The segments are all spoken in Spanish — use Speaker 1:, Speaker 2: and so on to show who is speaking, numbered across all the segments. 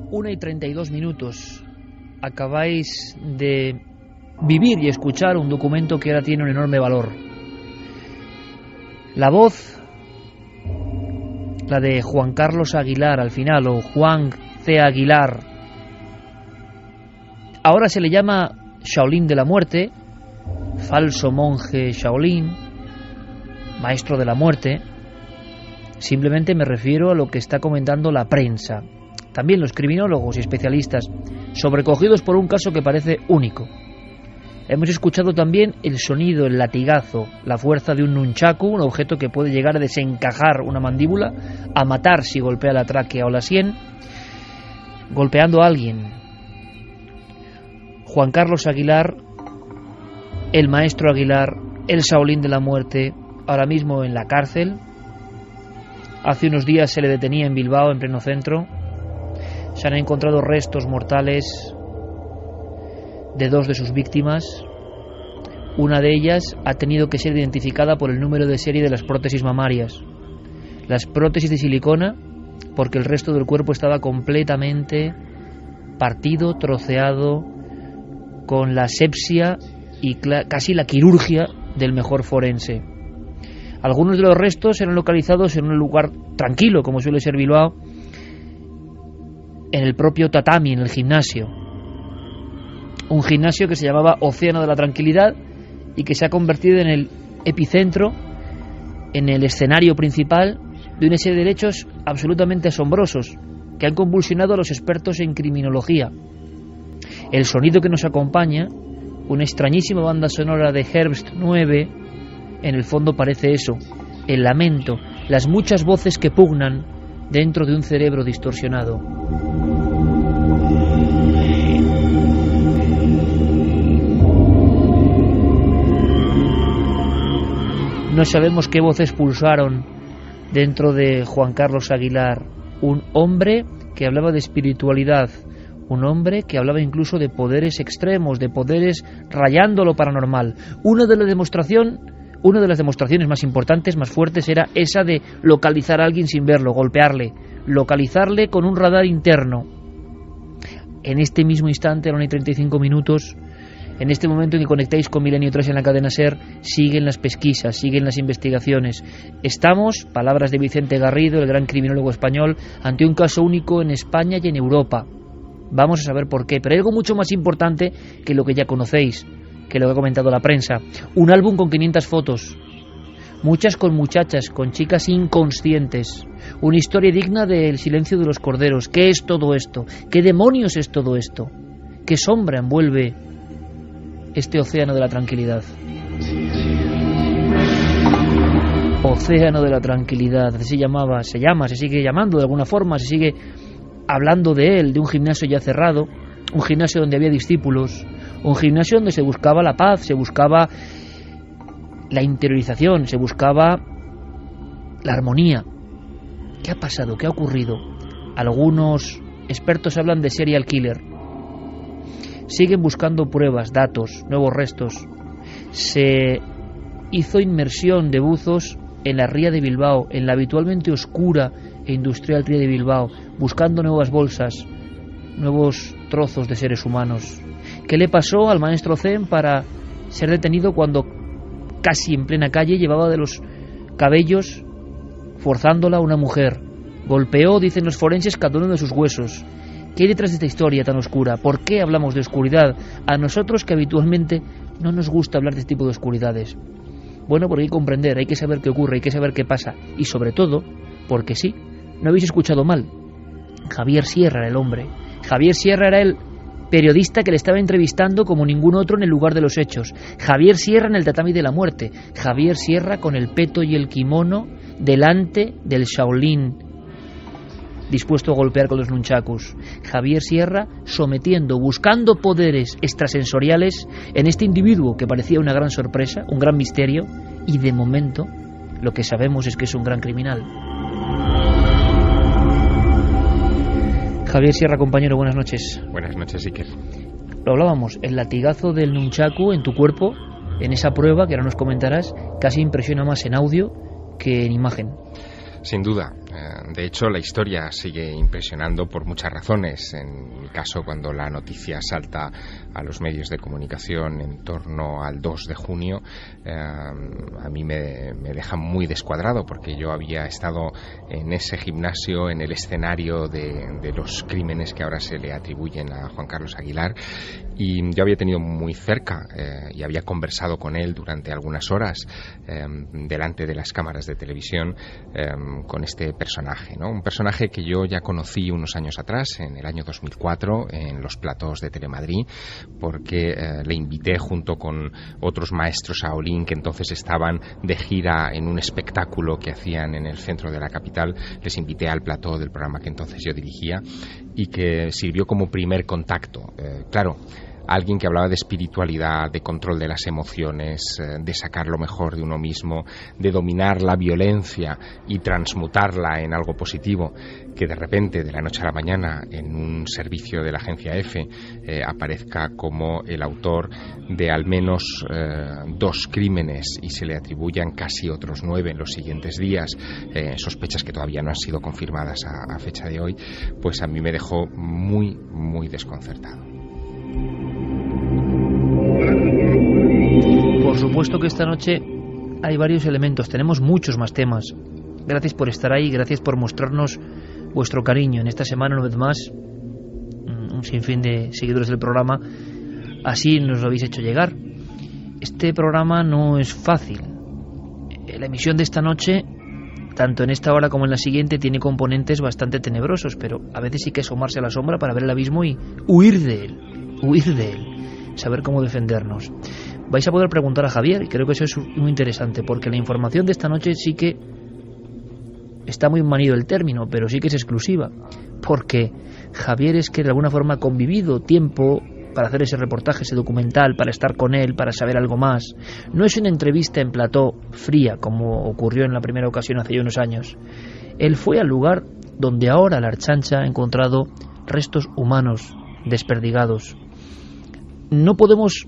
Speaker 1: 1:32. Acabáis de vivir y escuchar un documento que ahora tiene un enorme valor. La voz, la de Juan Carlos Aguilar al final, o Juan C. Aguilar. Ahora se le llama Shaolin de la muerte, falso monje Shaolin, maestro de la muerte. Simplemente me refiero a lo que está comentando la prensa. También los criminólogos y especialistas, sobrecogidos por un caso que parece único. Hemos escuchado también el sonido, el latigazo, la fuerza de un nunchaku, un objeto que puede llegar a desencajar una mandíbula, a matar si golpea la tráquea o la sien, golpeando a alguien. Juan Carlos Aguilar, el maestro Aguilar, el Shaolin de la muerte, ahora mismo en la cárcel. Hace unos días se le detenía en Bilbao, en pleno centro. Se han encontrado restos mortales de 2 de sus víctimas. Una de ellas ha tenido que ser identificada por el número de serie de las prótesis mamarias. Las prótesis de silicona, porque el resto del cuerpo estaba completamente partido, troceado, con la asepsia y casi la quirurgia del mejor forense. Algunos de los restos eran localizados en un lugar tranquilo, como suele ser Bilbao, en el propio tatami, en el gimnasio. Un gimnasio que se llamaba Océano de la Tranquilidad y que se ha convertido en el epicentro, en el escenario principal de una serie de hechos absolutamente asombrosos que han convulsionado a los expertos en criminología. El sonido que nos acompaña, una extrañísima banda sonora de Herbst 9, en el fondo parece eso, el lamento, las muchas voces que pugnan dentro de un cerebro distorsionado. No sabemos qué voces pulsaron dentro de Juan Carlos Aguilar, un hombre que hablaba de espiritualidad, un hombre que hablaba incluso de poderes extremos, de poderes rayando lo paranormal. Una de las demostraciones más importantes, más fuertes, era esa de localizar a alguien sin verlo, golpearle, localizarle con un radar interno. En este mismo instante, a la 1:35, en este momento en que conectáis con Milenio 3 en la cadena SER, siguen las pesquisas, siguen las investigaciones. Estamos, palabras de Vicente Garrido, el gran criminólogo español, ante un caso único en España y en Europa. Vamos a saber por qué, pero hay algo mucho más importante que lo que ya conocéis, que lo que ha comentado la prensa. Un álbum con 500 fotos, muchas con muchachas, con chicas inconscientes. Una historia digna del silencio de los corderos. ¿Qué es todo esto? ¿Qué demonios es todo esto? ¿Qué sombra envuelve este océano de la tranquilidad? Océano de la tranquilidad, así se sigue llamando de alguna forma, se sigue hablando de él, de un gimnasio ya cerrado, un gimnasio donde había discípulos, un gimnasio donde se buscaba la paz, se buscaba la interiorización, se buscaba la armonía. ¿Qué ha pasado? ¿Qué ha ocurrido? Algunos expertos hablan de serial killer. Siguen buscando pruebas, datos, nuevos restos. Se hizo inmersión de buzos en la ría de Bilbao, en la habitualmente oscura e industrial ría de Bilbao, buscando nuevas bolsas, nuevos trozos de seres humanos. ¿Qué le pasó al maestro Zen para ser detenido cuando casi en plena calle llevaba de los cabellos forzándola a una mujer? Golpeó, dicen los forenses, cada uno de sus huesos. ¿Qué hay detrás de esta historia tan oscura? ¿Por qué hablamos de oscuridad? A nosotros que habitualmente no nos gusta hablar de este tipo de oscuridades. Bueno, porque hay que comprender, hay que saber qué ocurre, hay que saber qué pasa. Y sobre todo, porque sí, no habéis escuchado mal, Javier Sierra era el hombre. Javier Sierra era el periodista que le estaba entrevistando como ningún otro en el lugar de los hechos. Javier Sierra en el tatami de la muerte. Javier Sierra con el peto y el kimono delante del Shaolin, dispuesto a golpear con los nunchakus. Javier Sierra sometiendo, buscando poderes extrasensoriales en este individuo que parecía una gran sorpresa, un gran misterio, y de momento lo que sabemos es que es un gran criminal. Javier Sierra, compañero, buenas noches.
Speaker 2: Buenas noches, Iker.
Speaker 1: Lo hablábamos, el latigazo del nunchaku en tu cuerpo, en esa prueba que ahora nos comentarás, casi impresiona más en audio que en imagen.
Speaker 2: Sin duda. De hecho, la historia sigue impresionando por muchas razones. En mi caso, cuando la noticia salta a los medios de comunicación en torno al 2 de junio, a mí me deja muy descuadrado, porque yo había estado en ese gimnasio, en el escenario de los crímenes que ahora se le atribuyen a Juan Carlos Aguilar, y yo había tenido muy cerca y había conversado con él durante algunas horas delante de las cámaras de televisión con este personaje, ¿no? Un personaje que yo ya conocí unos años atrás, en el año 2004, en los platós de Telemadrid, porque le invité junto con otros maestros Shaolin que entonces estaban de gira en un espectáculo que hacían en el centro de la capital. Les invité al plató del programa que entonces yo dirigía y que sirvió como primer contacto. Claro, alguien que hablaba de espiritualidad, de control de las emociones, de sacar lo mejor de uno mismo, de dominar la violencia y transmutarla en algo positivo, que de repente, de la noche a la mañana, en un servicio de la agencia EFE, aparezca como el autor de al menos 2 crímenes y se le atribuyan casi otros 9 en los siguientes días, sospechas que todavía no han sido confirmadas a fecha de hoy, pues a mí me dejó muy, muy desconcertado.
Speaker 1: Por supuesto que esta noche hay varios elementos, tenemos muchos más temas. Gracias por estar ahí, gracias por mostrarnos vuestro cariño. En esta semana, una vez más, un sinfín de seguidores del programa, así nos lo habéis hecho llegar. Este programa no es fácil. La emisión de esta noche, tanto en esta hora como en la siguiente, tiene componentes bastante tenebrosos, pero a veces hay que asomarse a la sombra para ver el abismo y huir de él, saber cómo defendernos. Vais a poder preguntar a Javier, y creo que eso es muy interesante, porque la información de esta noche sí que está muy manido el término, pero sí que es exclusiva, porque Javier es que de alguna forma ha convivido tiempo para hacer ese reportaje, ese documental, para estar con él, para saber algo más. No es una entrevista en plató fría, como ocurrió en la primera ocasión hace ya unos años. Él fue al lugar donde ahora la Archancha ha encontrado restos humanos desperdigados. No podemos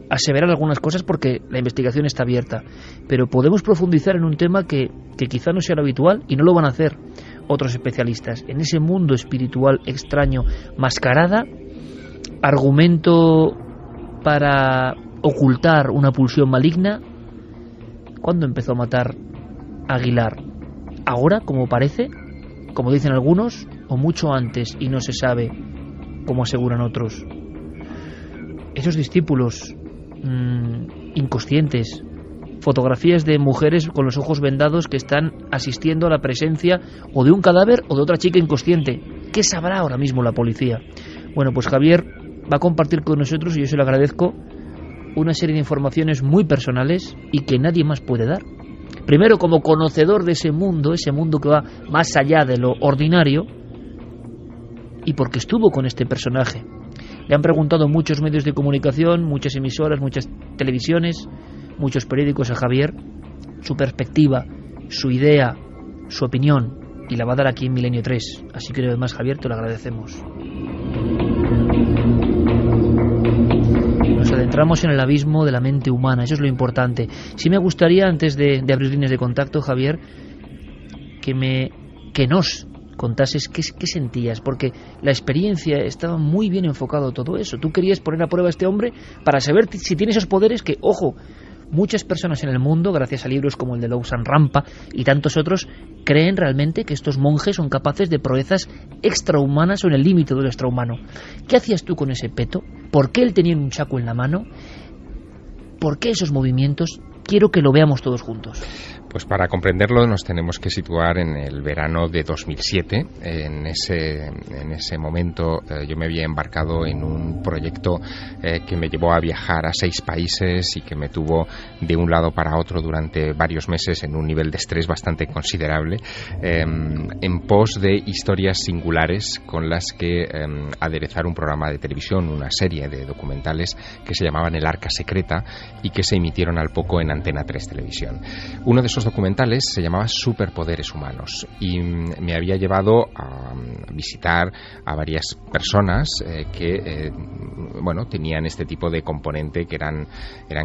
Speaker 1: aseverar algunas cosas porque la investigación está abierta, pero podemos profundizar en un tema que quizá no sea lo habitual, y no lo van a hacer otros especialistas. En ese mundo espiritual extraño, mascarada, argumento para ocultar una pulsión maligna. ¿Cuándo empezó a matar Aguilar? ¿Ahora, como parece, como dicen algunos, o mucho antes y no se sabe, como aseguran otros? Esos discípulos inconscientes, fotografías de mujeres con los ojos vendados que están asistiendo a la presencia o de un cadáver o de otra chica inconsciente. ¿Qué sabrá ahora mismo la policía? Bueno, pues Javier va a compartir con nosotros, y yo se lo agradezco, una serie de informaciones muy personales y que nadie más puede dar. Primero, como conocedor de ese mundo que va más allá de lo ordinario, y porque estuvo con este personaje. Le han preguntado muchos medios de comunicación, muchas emisoras, muchas televisiones, muchos periódicos a Javier, su perspectiva, su idea, su opinión, y la va a dar aquí en Milenio 3. Así que, además, Javier, te lo agradecemos. Nos adentramos en el abismo de la mente humana, eso es lo importante. Sí me gustaría, antes de abrir líneas de contacto, Javier, que nos contases qué sentías, porque la experiencia estaba muy bien enfocado todo eso. Tú querías poner a prueba a este hombre para saber si tiene esos poderes que, ojo, muchas personas en el mundo, gracias a libros como el de Lousan Rampa y tantos otros, creen realmente que estos monjes son capaces de proezas extrahumanas o en el límite de lo extrahumano. ¿Qué hacías tú con ese peto? ¿Por qué él tenía un chaco en la mano? ¿Por qué esos movimientos? Quiero que lo veamos todos juntos.
Speaker 2: Pues para comprenderlo nos tenemos que situar en el verano de 2007. En ese momento yo me había embarcado en un proyecto que me llevó a viajar a 6 países y que me tuvo de un lado para otro durante varios meses en un nivel de estrés bastante considerable, en pos de historias singulares con las que aderezar un programa de televisión, una serie de documentales que se llamaban El Arca Secreta y que se emitieron al poco en Antena 3 Televisión. Uno de esos documentales se llamaba Superpoderes Humanos y me había llevado a visitar a varias personas que bueno, tenían este tipo de componente que eran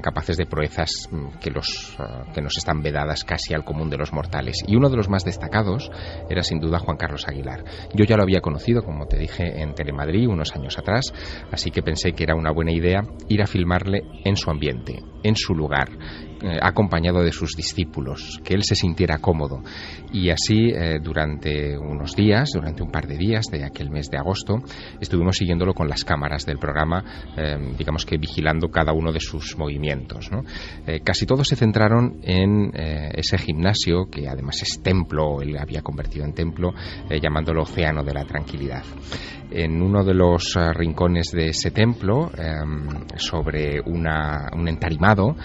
Speaker 2: capaces de proezas que nos están vedadas casi al común de los mortales. Y uno de los más destacados era sin duda Juan Carlos Aguilar. Yo ya lo había conocido, como te dije, en Telemadrid unos años atrás, así que pensé que era una buena idea ir a filmarle en su ambiente, en su lugar, acompañado de sus discípulos, que él se sintiera cómodo. Y así durante unos días, durante un par de días de aquel mes de agosto, estuvimos siguiéndolo con las cámaras del programa, digamos que vigilando cada uno de sus movimientos, ¿no? Casi todos se centraron en ese gimnasio, que además es templo, él había convertido en templo, llamándolo Océano de la Tranquilidad. En uno de los rincones de ese templo, sobre un entarimado,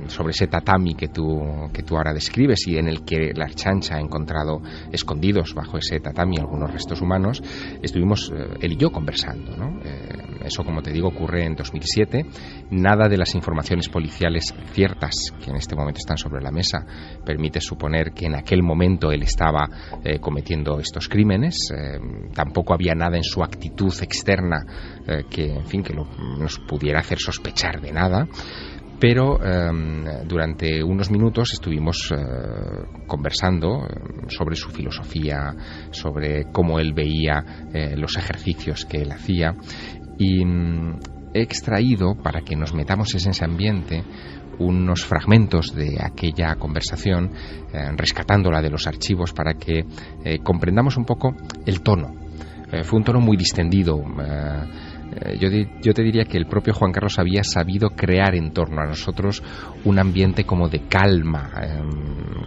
Speaker 2: sobre ese tatami que tú ahora describes y en el que la Archancha ha encontrado escondidos bajo ese tatami algunos restos humanos, estuvimos él y yo conversando, ¿no? Eso, como te digo, ocurre en 2007. Nada de las informaciones policiales ciertas que en este momento están sobre la mesa permite suponer que en aquel momento él estaba cometiendo estos crímenes. Tampoco había nada en su actitud externa que nos pudiera hacer sospechar de nada. Pero durante unos minutos estuvimos conversando sobre su filosofía, sobre cómo él veía los ejercicios que él hacía, y he extraído, para que nos metamos en ese ambiente, unos fragmentos de aquella conversación, rescatándola de los archivos para que comprendamos un poco el tono. Fue un tono muy distendido. Yo te diría que el propio Juan Carlos había sabido crear en torno a nosotros un ambiente como de calma,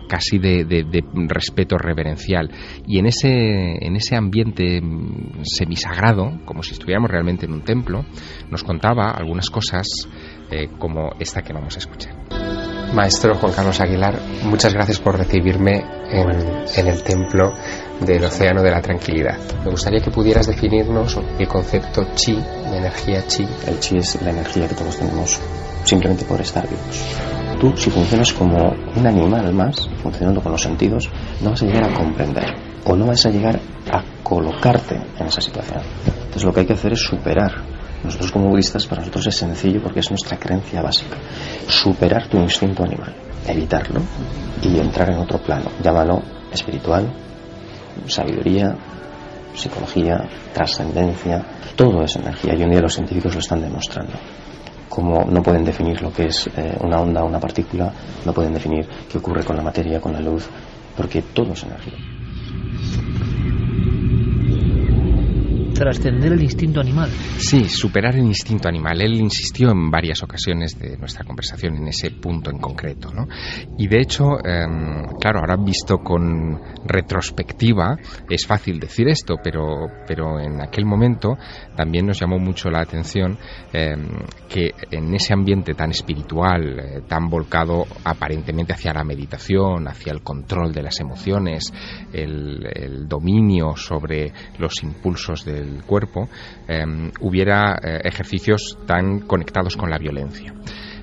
Speaker 2: casi de respeto reverencial, y en ese ambiente semisagrado, como si estuviéramos realmente en un templo, nos contaba algunas cosas como esta que vamos a escuchar. Maestro Juan Carlos Aguilar, muchas gracias por recibirme en el templo del Océano de la Tranquilidad. Me gustaría que pudieras definirnos el concepto chi, de energía chi.
Speaker 3: El chi es la energía que todos tenemos simplemente por estar vivos. Tú, si funcionas como un animal más, funcionando con los sentidos, no vas a llegar a comprender o no vas a llegar a colocarte en esa situación. Entonces lo que hay que hacer es superar. Nosotros como budistas, para nosotros es sencillo porque es nuestra creencia básica. Superar tu instinto animal, evitarlo y entrar en otro plano. Llámalo espiritual, sabiduría, psicología, trascendencia. Todo es energía y hoy en día los científicos lo están demostrando. Como no pueden definir lo que es una onda o una partícula, no pueden definir qué ocurre con la materia, con la luz, porque todo es energía.
Speaker 1: Trascender el instinto animal.
Speaker 2: Sí, superar el instinto animal. Él insistió en varias ocasiones de nuestra conversación en ese punto en concreto, ¿no? Y de hecho, claro, ahora visto con retrospectiva, es fácil decir esto, pero en aquel momento también nos llamó mucho la atención que en ese ambiente tan espiritual, tan volcado aparentemente hacia la meditación, hacia el control de las emociones, el dominio sobre los impulsos del cuerpo, hubiera ejercicios tan conectados con la violencia.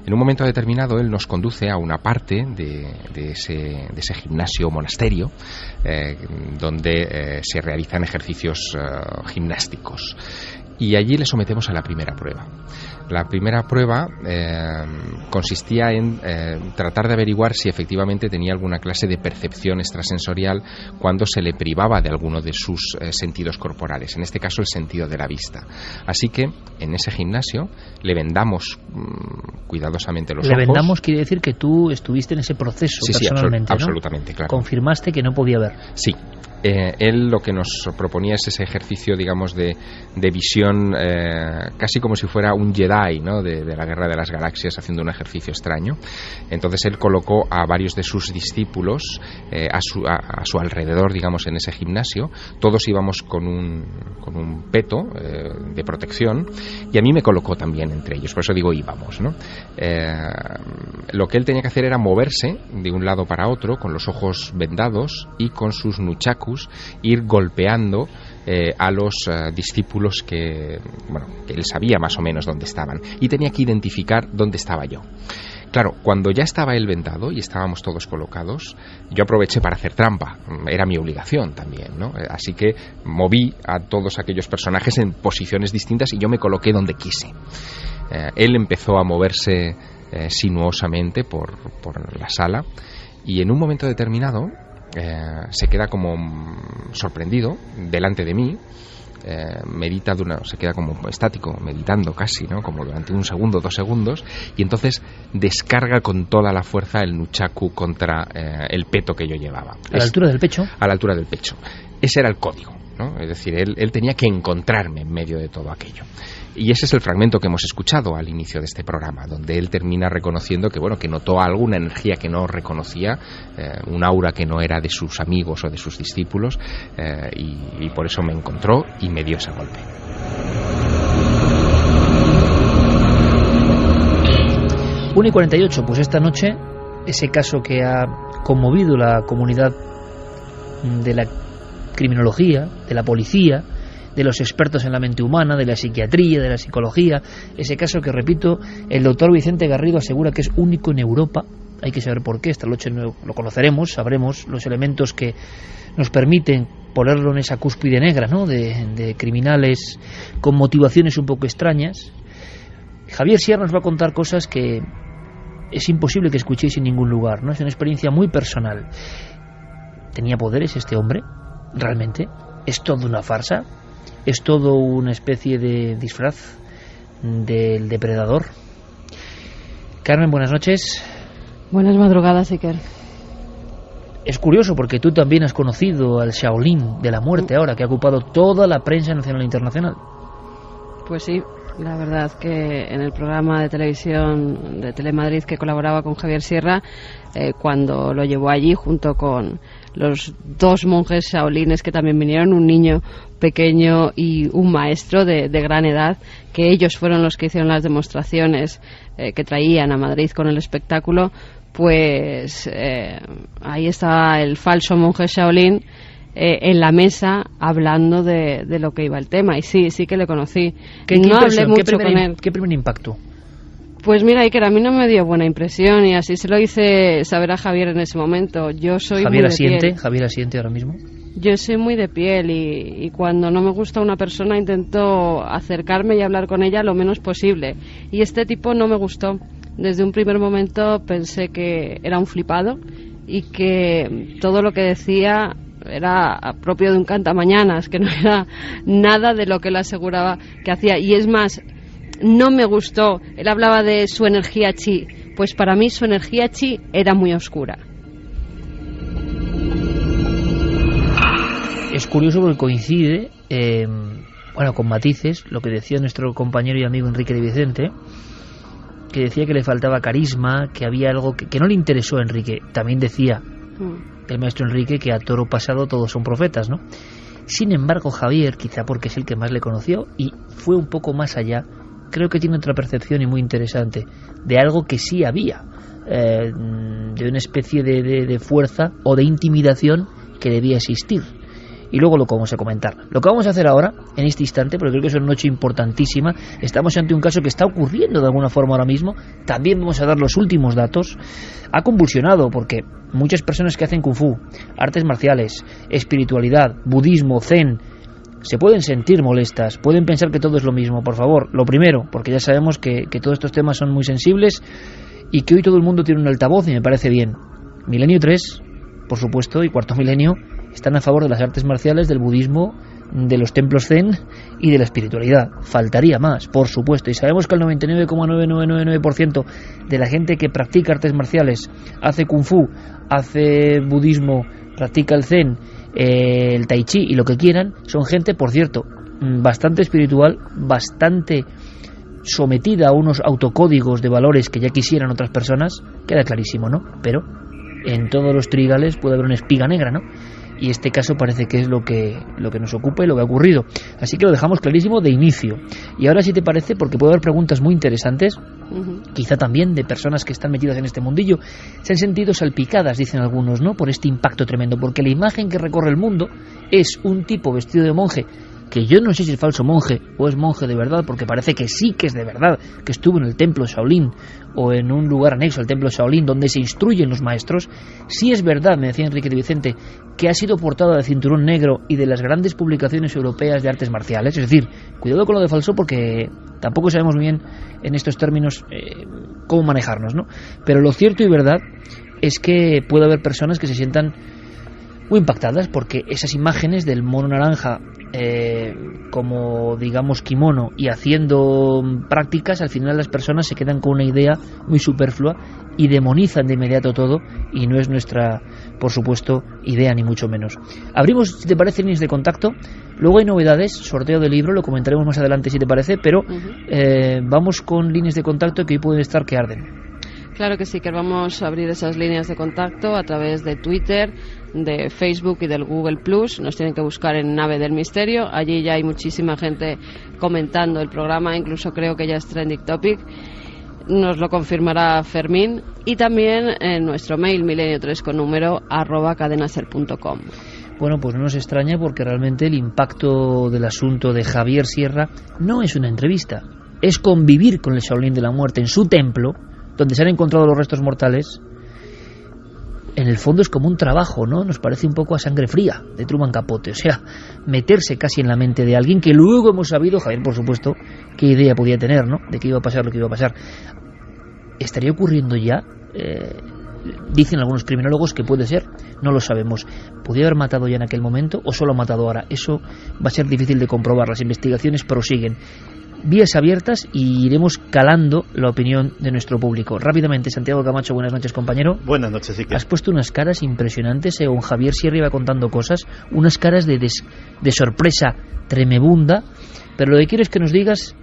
Speaker 2: En un momento determinado él nos conduce a una parte de ese gimnasio monasterio donde se realizan ejercicios gimnásticos, y allí le sometemos a la primera prueba. La primera prueba consistía en tratar de averiguar si efectivamente tenía alguna clase de percepción extrasensorial cuando se le privaba de alguno de sus sentidos corporales, en este caso el sentido de la vista. Así que en ese gimnasio le vendamos cuidadosamente los ojos.
Speaker 1: Le vendamos quiere decir que tú estuviste en ese proceso personalmente,
Speaker 2: sí, absolutamente,
Speaker 1: ¿no?
Speaker 2: Claro.
Speaker 1: Confirmaste que no podía ver.
Speaker 2: Sí. Él lo que nos proponía es ese ejercicio, digamos, de visión, casi como si fuera un Jedi, ¿no? de la Guerra de las Galaxias, haciendo un ejercicio extraño. Entonces él colocó a varios de sus discípulos a su alrededor, digamos, en ese gimnasio. Todos íbamos con un peto de protección, y a mí me colocó también entre ellos, por eso digo íbamos, ¿no? Lo que él tenía que hacer era moverse de un lado para otro con los ojos vendados y con sus nunchakus ir golpeando a los discípulos que él sabía más o menos dónde estaban, y tenía que identificar dónde estaba yo. Claro, cuando ya estaba él vendado y estábamos todos colocados, yo aproveché para hacer trampa. Era mi obligación también, ¿no? Así que moví a todos aquellos personajes en posiciones distintas y yo me coloqué donde quise. Él empezó a moverse sinuosamente por la sala y en un momento determinado se queda como sorprendido delante de mí. Medita se queda como estático, meditando casi, ¿no? Como durante 1 segundo, 2 segundos, y entonces descarga con toda la fuerza el nunchaku contra el peto que yo llevaba.
Speaker 1: ¿A la altura del pecho?
Speaker 2: A la altura del pecho. Ese era el código, ¿no? Es decir, él tenía que encontrarme en medio de todo aquello. Y ese es el fragmento que hemos escuchado al inicio de este programa, donde él termina reconociendo que, bueno, que notó algo, una energía que no reconocía, un aura que no era de sus amigos o de sus discípulos, y por eso me encontró y me dio ese golpe.
Speaker 1: – 1:48, pues esta noche, ese caso que ha conmovido la comunidad de la criminología, de la policía, de los expertos en la mente humana, de la psiquiatría, de la psicología, ese caso que, repito, el doctor Vicente Garrido asegura que es único en Europa. Hay que saber por qué, esta noche lo conoceremos, sabremos los elementos que nos permiten ponerlo en esa cúspide negra, ¿no?, de criminales con motivaciones un poco extrañas. Javier Sierra nos va a contar cosas que es imposible que escuchéis en ningún lugar, ¿no? Es una experiencia muy personal. ¿Tenía poderes este hombre? ¿Realmente? ¿Es todo una farsa? ¿Es todo una especie de disfraz del depredador? Carmen, buenas noches.
Speaker 4: Buenas madrugadas, Iker.
Speaker 1: Es curioso porque tú también has conocido al Shaolin de la muerte ahora, que ha ocupado toda la prensa nacional e internacional.
Speaker 4: Pues sí, la verdad que en el programa de televisión de Telemadrid que colaboraba con Javier Sierra, cuando lo llevó allí junto con los 2 monjes shaolines que también vinieron, un niño pequeño y un maestro de gran edad, que ellos fueron los que hicieron las demostraciones que traían a Madrid con el espectáculo, pues ahí estaba el falso monje Shaolin en la mesa hablando de lo que iba el tema, y sí que le conocí. No hablé mucho con él.
Speaker 1: ¿Qué primer impacto?
Speaker 4: Pues mira, Iker, a mí no me dio buena impresión y así se lo hice saber a Javier en ese momento. Yo soy
Speaker 1: Javier
Speaker 4: muy de piel.
Speaker 1: ¿Javier asiente ahora mismo?
Speaker 4: Yo soy muy de piel y cuando no me gusta una persona intento acercarme y hablar con ella lo menos posible. Y este tipo no me gustó. Desde un primer momento pensé que era un flipado y que todo lo que decía era propio de un cantamañanas, que no era nada de lo que él aseguraba que hacía. Y es más, no me gustó. Él hablaba de su energía chi. Pues para mí su energía chi era muy oscura.
Speaker 1: Es curioso porque coincide, con matices, lo que decía nuestro compañero y amigo Enrique de Vicente, que decía que le faltaba carisma, que había algo que no le interesó a Enrique. También decía el maestro Enrique que a toro pasado todos son profetas, ¿no? Sin embargo, Javier, quizá porque es el que más le conoció y fue un poco más allá, creo que tiene otra percepción y muy interesante de algo que sí había, de una especie de fuerza o de intimidación que debía existir. Y luego lo que vamos a comentar. Lo que vamos a hacer ahora, en este instante, porque creo que es una noche importantísima, estamos ante un caso que está ocurriendo de alguna forma ahora mismo, también vamos a dar los últimos datos. Ha convulsionado porque muchas personas que hacen kung fu, artes marciales, espiritualidad, budismo, zen, se pueden sentir molestas, pueden pensar que todo es lo mismo. Por favor, lo primero, porque ya sabemos que todos estos temas son muy sensibles y que hoy todo el mundo tiene un altavoz y me parece bien. Milenio 3, por supuesto, y Cuarto Milenio están a favor de las artes marciales, del budismo, de los templos zen y de la espiritualidad. Faltaría más, por supuesto. Y sabemos que el 99,9999% de la gente que practica artes marciales, hace kung fu, hace budismo, practica el zen, el tai chi y lo que quieran, son gente, por cierto, bastante espiritual, bastante sometida a unos autocódigos de valores que ya quisieran otras personas. Queda clarísimo, ¿no? Pero en todos los trigales puede haber una espiga negra, ¿no? Y este caso parece que es lo que nos ocupa y lo que ha ocurrido. Así que lo dejamos clarísimo de inicio. Y ahora, si te parece, porque puede haber preguntas muy interesantes, quizá también de personas que están metidas en este mundillo, se han sentido salpicadas, dicen algunos, ¿no?, por este impacto tremendo, porque la imagen que recorre el mundo es un tipo vestido de monje que yo no sé si es falso monje o es monje de verdad, porque parece que sí que es de verdad, que estuvo en el templo Shaolin o en un lugar anexo al templo Shaolin donde se instruyen los maestros. Sí es verdad, me decía Enrique de Vicente, que ha sido portada de cinturón negro y de las grandes publicaciones europeas de artes marciales. Es decir, cuidado con lo de falso, porque tampoco sabemos bien en estos términos cómo manejarnos, ¿no? Pero lo cierto y verdad es que puede haber personas que se sientan muy impactadas porque esas imágenes del mono naranja como digamos kimono y haciendo prácticas, al final las personas se quedan con una idea muy superflua y demonizan de inmediato todo, y no es nuestra, por supuesto, idea ni mucho menos. Abrimos, si te parece, líneas de contacto. Luego hay novedades, sorteo de libro, lo comentaremos más adelante si te parece, pero vamos con líneas de contacto que hoy pueden estar que arden.
Speaker 4: Claro que sí, que vamos a abrir esas líneas de contacto a través de Twitter, de Facebook y del Google Plus. Nos tienen que buscar en Nave del Misterio. Allí ya hay muchísima gente comentando el programa, incluso creo que ya es trending topic. Nos lo confirmará Fermín. Y también en nuestro mail milenio3con número @cadenaser.com.
Speaker 1: Bueno, pues no nos extraña, porque realmente el impacto del asunto de Javier Sierra no es una entrevista, es convivir con el Shaolin de la Muerte en su templo, donde se han encontrado los restos mortales. En el fondo es como un trabajo, ¿no? Nos parece un poco a sangre fría de Truman Capote, o sea, meterse casi en la mente de alguien que luego hemos sabido, Javier por supuesto, qué idea podía tener, ¿no?, de qué iba a pasar lo que iba a pasar. ¿Estaría ocurriendo ya? Dicen algunos criminólogos que puede ser, no lo sabemos. ¿Podría haber matado ya en aquel momento o solo ha matado ahora? Eso va a ser difícil de comprobar, las investigaciones prosiguen. Vías abiertas y iremos calando la opinión de nuestro público. Rápidamente, Santiago Camacho, buenas noches, compañero.
Speaker 5: Buenas noches, sí que.
Speaker 1: Has puesto unas caras impresionantes, según Javier Sierra iba contando cosas, unas caras de sorpresa tremebunda, pero lo que quiero es que nos digas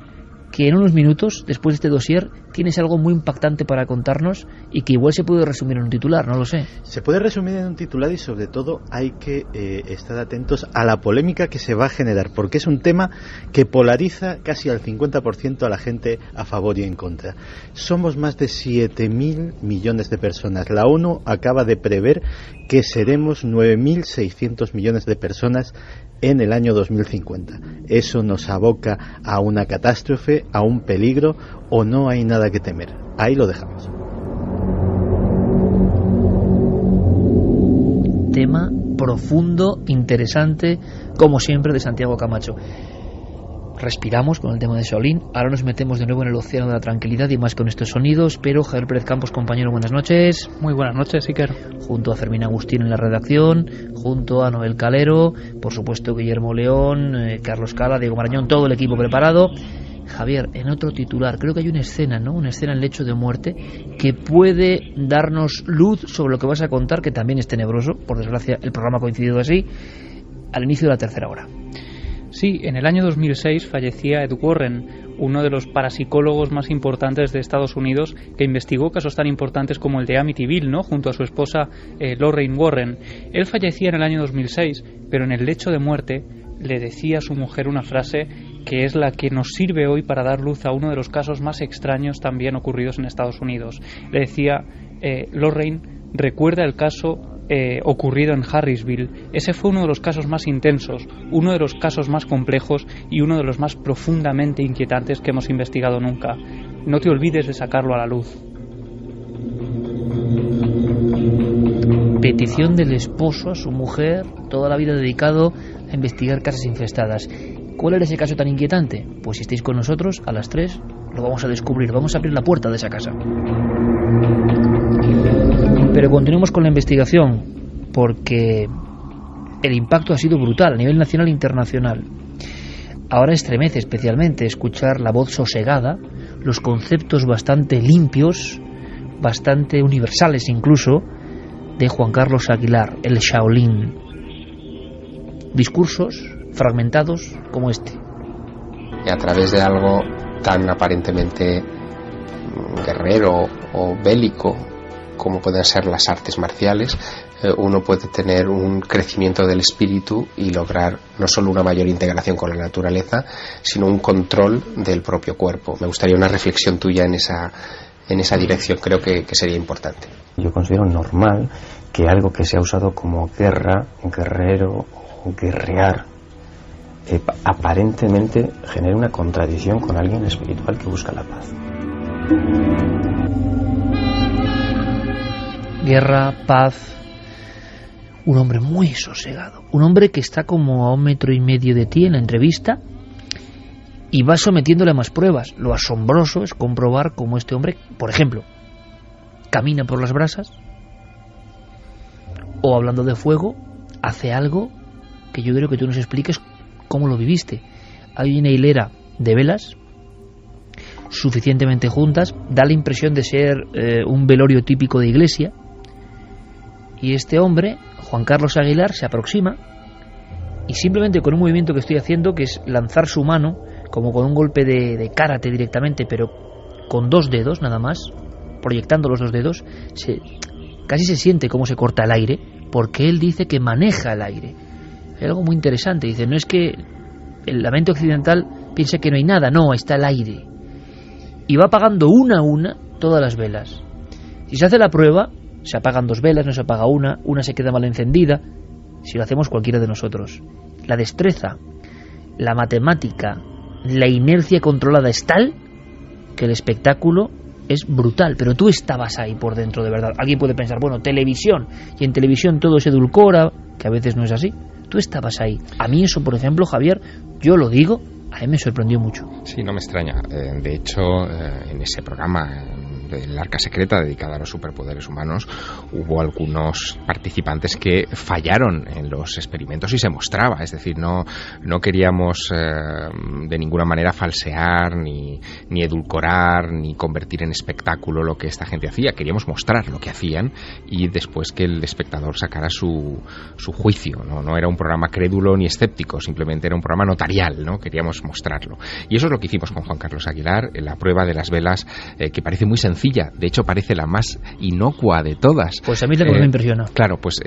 Speaker 1: que en unos minutos, después de este dossier, tienes algo muy impactante para contarnos y que igual se puede resumir en un titular, no lo sé.
Speaker 5: Se puede resumir en un titular y sobre todo hay que estar atentos a la polémica que se va a generar, porque es un tema que polariza casi al 50% a la gente a favor y en contra. Somos más de 7.000 millones de personas. La ONU acaba de prever que seremos 9.600 millones de personas en el año 2050. Eso nos aboca a una catástrofe, a un peligro, o no hay nada que temer. Ahí lo dejamos.
Speaker 1: Tema profundo, interesante, como siempre, de Santiago Camacho. Respiramos con el tema de Shaolin, ahora nos metemos de nuevo en el océano de la tranquilidad y más con estos sonidos, pero Javier Pérez Campos, compañero, buenas noches.
Speaker 6: Muy buenas noches, Iker.
Speaker 1: Junto a Fermín Agustín en la redacción, junto a Noel Calero, por supuesto Guillermo León, Carlos Cala, Diego Marañón, todo el equipo preparado. Javier, en otro titular, creo que hay una escena, ¿no?, una escena en lecho de muerte que puede darnos luz sobre lo que vas a contar, que también es tenebroso, por desgracia el programa ha coincidido así, al inicio de la tercera hora.
Speaker 6: Sí, en el año 2006 fallecía Ed Warren, uno de los parapsicólogos más importantes de Estados Unidos, que investigó casos tan importantes como el de Amityville, ¿no?, junto a su esposa Lorraine Warren. Él fallecía en el año 2006, pero en el lecho de muerte le decía a su mujer una frase que es la que nos sirve hoy para dar luz a uno de los casos más extraños también ocurridos en Estados Unidos. Le decía, Lorraine, recuerda el caso ocurrido en Harrisville. Ese fue uno de los casos más intensos, uno de los casos más complejos y uno de los más profundamente inquietantes que hemos investigado nunca. No te olvides de sacarlo a la luz.
Speaker 1: Petición del esposo a su mujer, toda la vida dedicado a investigar casas infestadas. ¿Cuál era ese caso tan inquietante? Pues si estáis con nosotros, a las 3 lo vamos a descubrir, vamos a abrir la puerta de esa casa. Pero continuemos con la investigación, porque el impacto ha sido brutal a nivel nacional e internacional. Ahora estremece especialmente escuchar la voz sosegada, los conceptos bastante limpios, bastante universales incluso, de Juan Carlos Aguilar, el Shaolin. Discursos fragmentados como este.
Speaker 3: Y a través de algo tan aparentemente guerrero o bélico como pueden ser las artes marciales, uno puede tener un crecimiento del espíritu y lograr no solo una mayor integración con la naturaleza, sino un control del propio cuerpo. Me gustaría una reflexión tuya en esa dirección, creo que sería importante.
Speaker 7: Yo considero normal que algo que se ha usado como guerra, guerrero o guerrear
Speaker 3: aparentemente genere una contradicción con alguien espiritual que busca la paz.
Speaker 1: Guerra, paz. Un hombre muy sosegado. Un hombre que está como a 1,5 metros de ti en la entrevista y va sometiéndole a más pruebas. Lo asombroso es comprobar cómo este hombre, por ejemplo, camina por las brasas o, hablando de fuego, hace algo que yo creo que tú nos expliques cómo lo viviste. Hay una hilera de velas suficientemente juntas, da la impresión de ser un velorio típico de iglesia, y este hombre, Juan Carlos Aguilar, se aproxima y simplemente con un movimiento que estoy haciendo, que es lanzar su mano como con un golpe de karate directamente, pero con 2 dedos nada más, proyectando los 2 dedos, casi se siente cómo se corta el aire, porque él dice que maneja el aire. Hay algo muy interesante, dice, no es que la mente occidental piense que no hay nada, no, está el aire. Y va apagando una a una todas las velas. Si se hace la prueba, se apagan 2 velas, no se apaga una se queda mal encendida, si lo hacemos cualquiera de nosotros. La destreza, la matemática, la inercia controlada es tal que el espectáculo es brutal, pero tú estabas ahí por dentro de verdad. Alguien puede pensar, bueno, televisión, y en televisión todo se edulcora, que a veces no es así. Tú estabas ahí. A mí eso, por ejemplo, Javier, yo lo digo, a mí me sorprendió mucho.
Speaker 2: Sí, no me extraña. De hecho, en ese programa del Arca Secreta dedicada a los superpoderes humanos, hubo algunos participantes que fallaron en los experimentos y se mostraba. Es decir, no queríamos de ninguna manera falsear, ni edulcorar, ni convertir en espectáculo lo que esta gente hacía. Queríamos mostrar lo que hacían y después que el espectador sacara su juicio. No era un programa crédulo ni escéptico, simplemente era un programa notarial, ¿no? Queríamos mostrarlo. Y eso es lo que hicimos con Juan Carlos Aguilar, en la prueba de las velas, que parece muy sencilla. De hecho, parece la más inocua de todas.
Speaker 1: Pues a mí es la que me impresiona.
Speaker 2: Claro, pues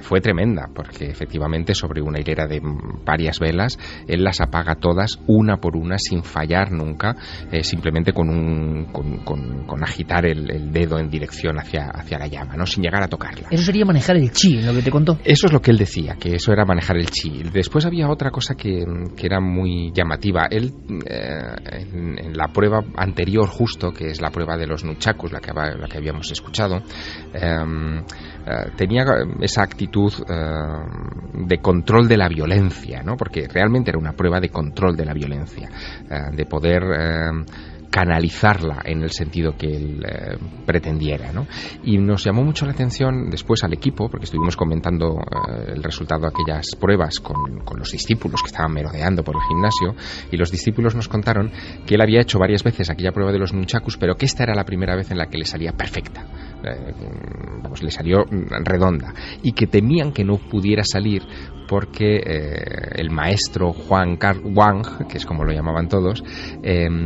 Speaker 2: fue tremenda, porque efectivamente sobre una hilera de varias velas, él las apaga todas, una por una, sin fallar nunca, simplemente con agitar el dedo en dirección hacia la llama, ¿no? Sin llegar a tocarla.
Speaker 1: Eso sería manejar el chi, lo que te contó.
Speaker 2: Eso es lo que él decía, que eso era manejar el chi. Después había otra cosa que era muy llamativa. Él, en la prueba anterior justo, que es la prueba de los nunchakus, la que habíamos escuchado, tenía esa actitud de control de la violencia, ¿no? Porque realmente era una prueba de control de la violencia, de poder canalizarla en el sentido que él pretendiera, ¿no? Y nos llamó mucho la atención después al equipo, porque estuvimos comentando el resultado de aquellas pruebas con los discípulos que estaban merodeando por el gimnasio, y los discípulos nos contaron que él había hecho varias veces aquella prueba de los nunchakus, pero que esta era la primera vez en la que le salía perfecta. Le salió redonda, y que temían que no pudiera salir porque el maestro Wang, que es como lo llamaban todos,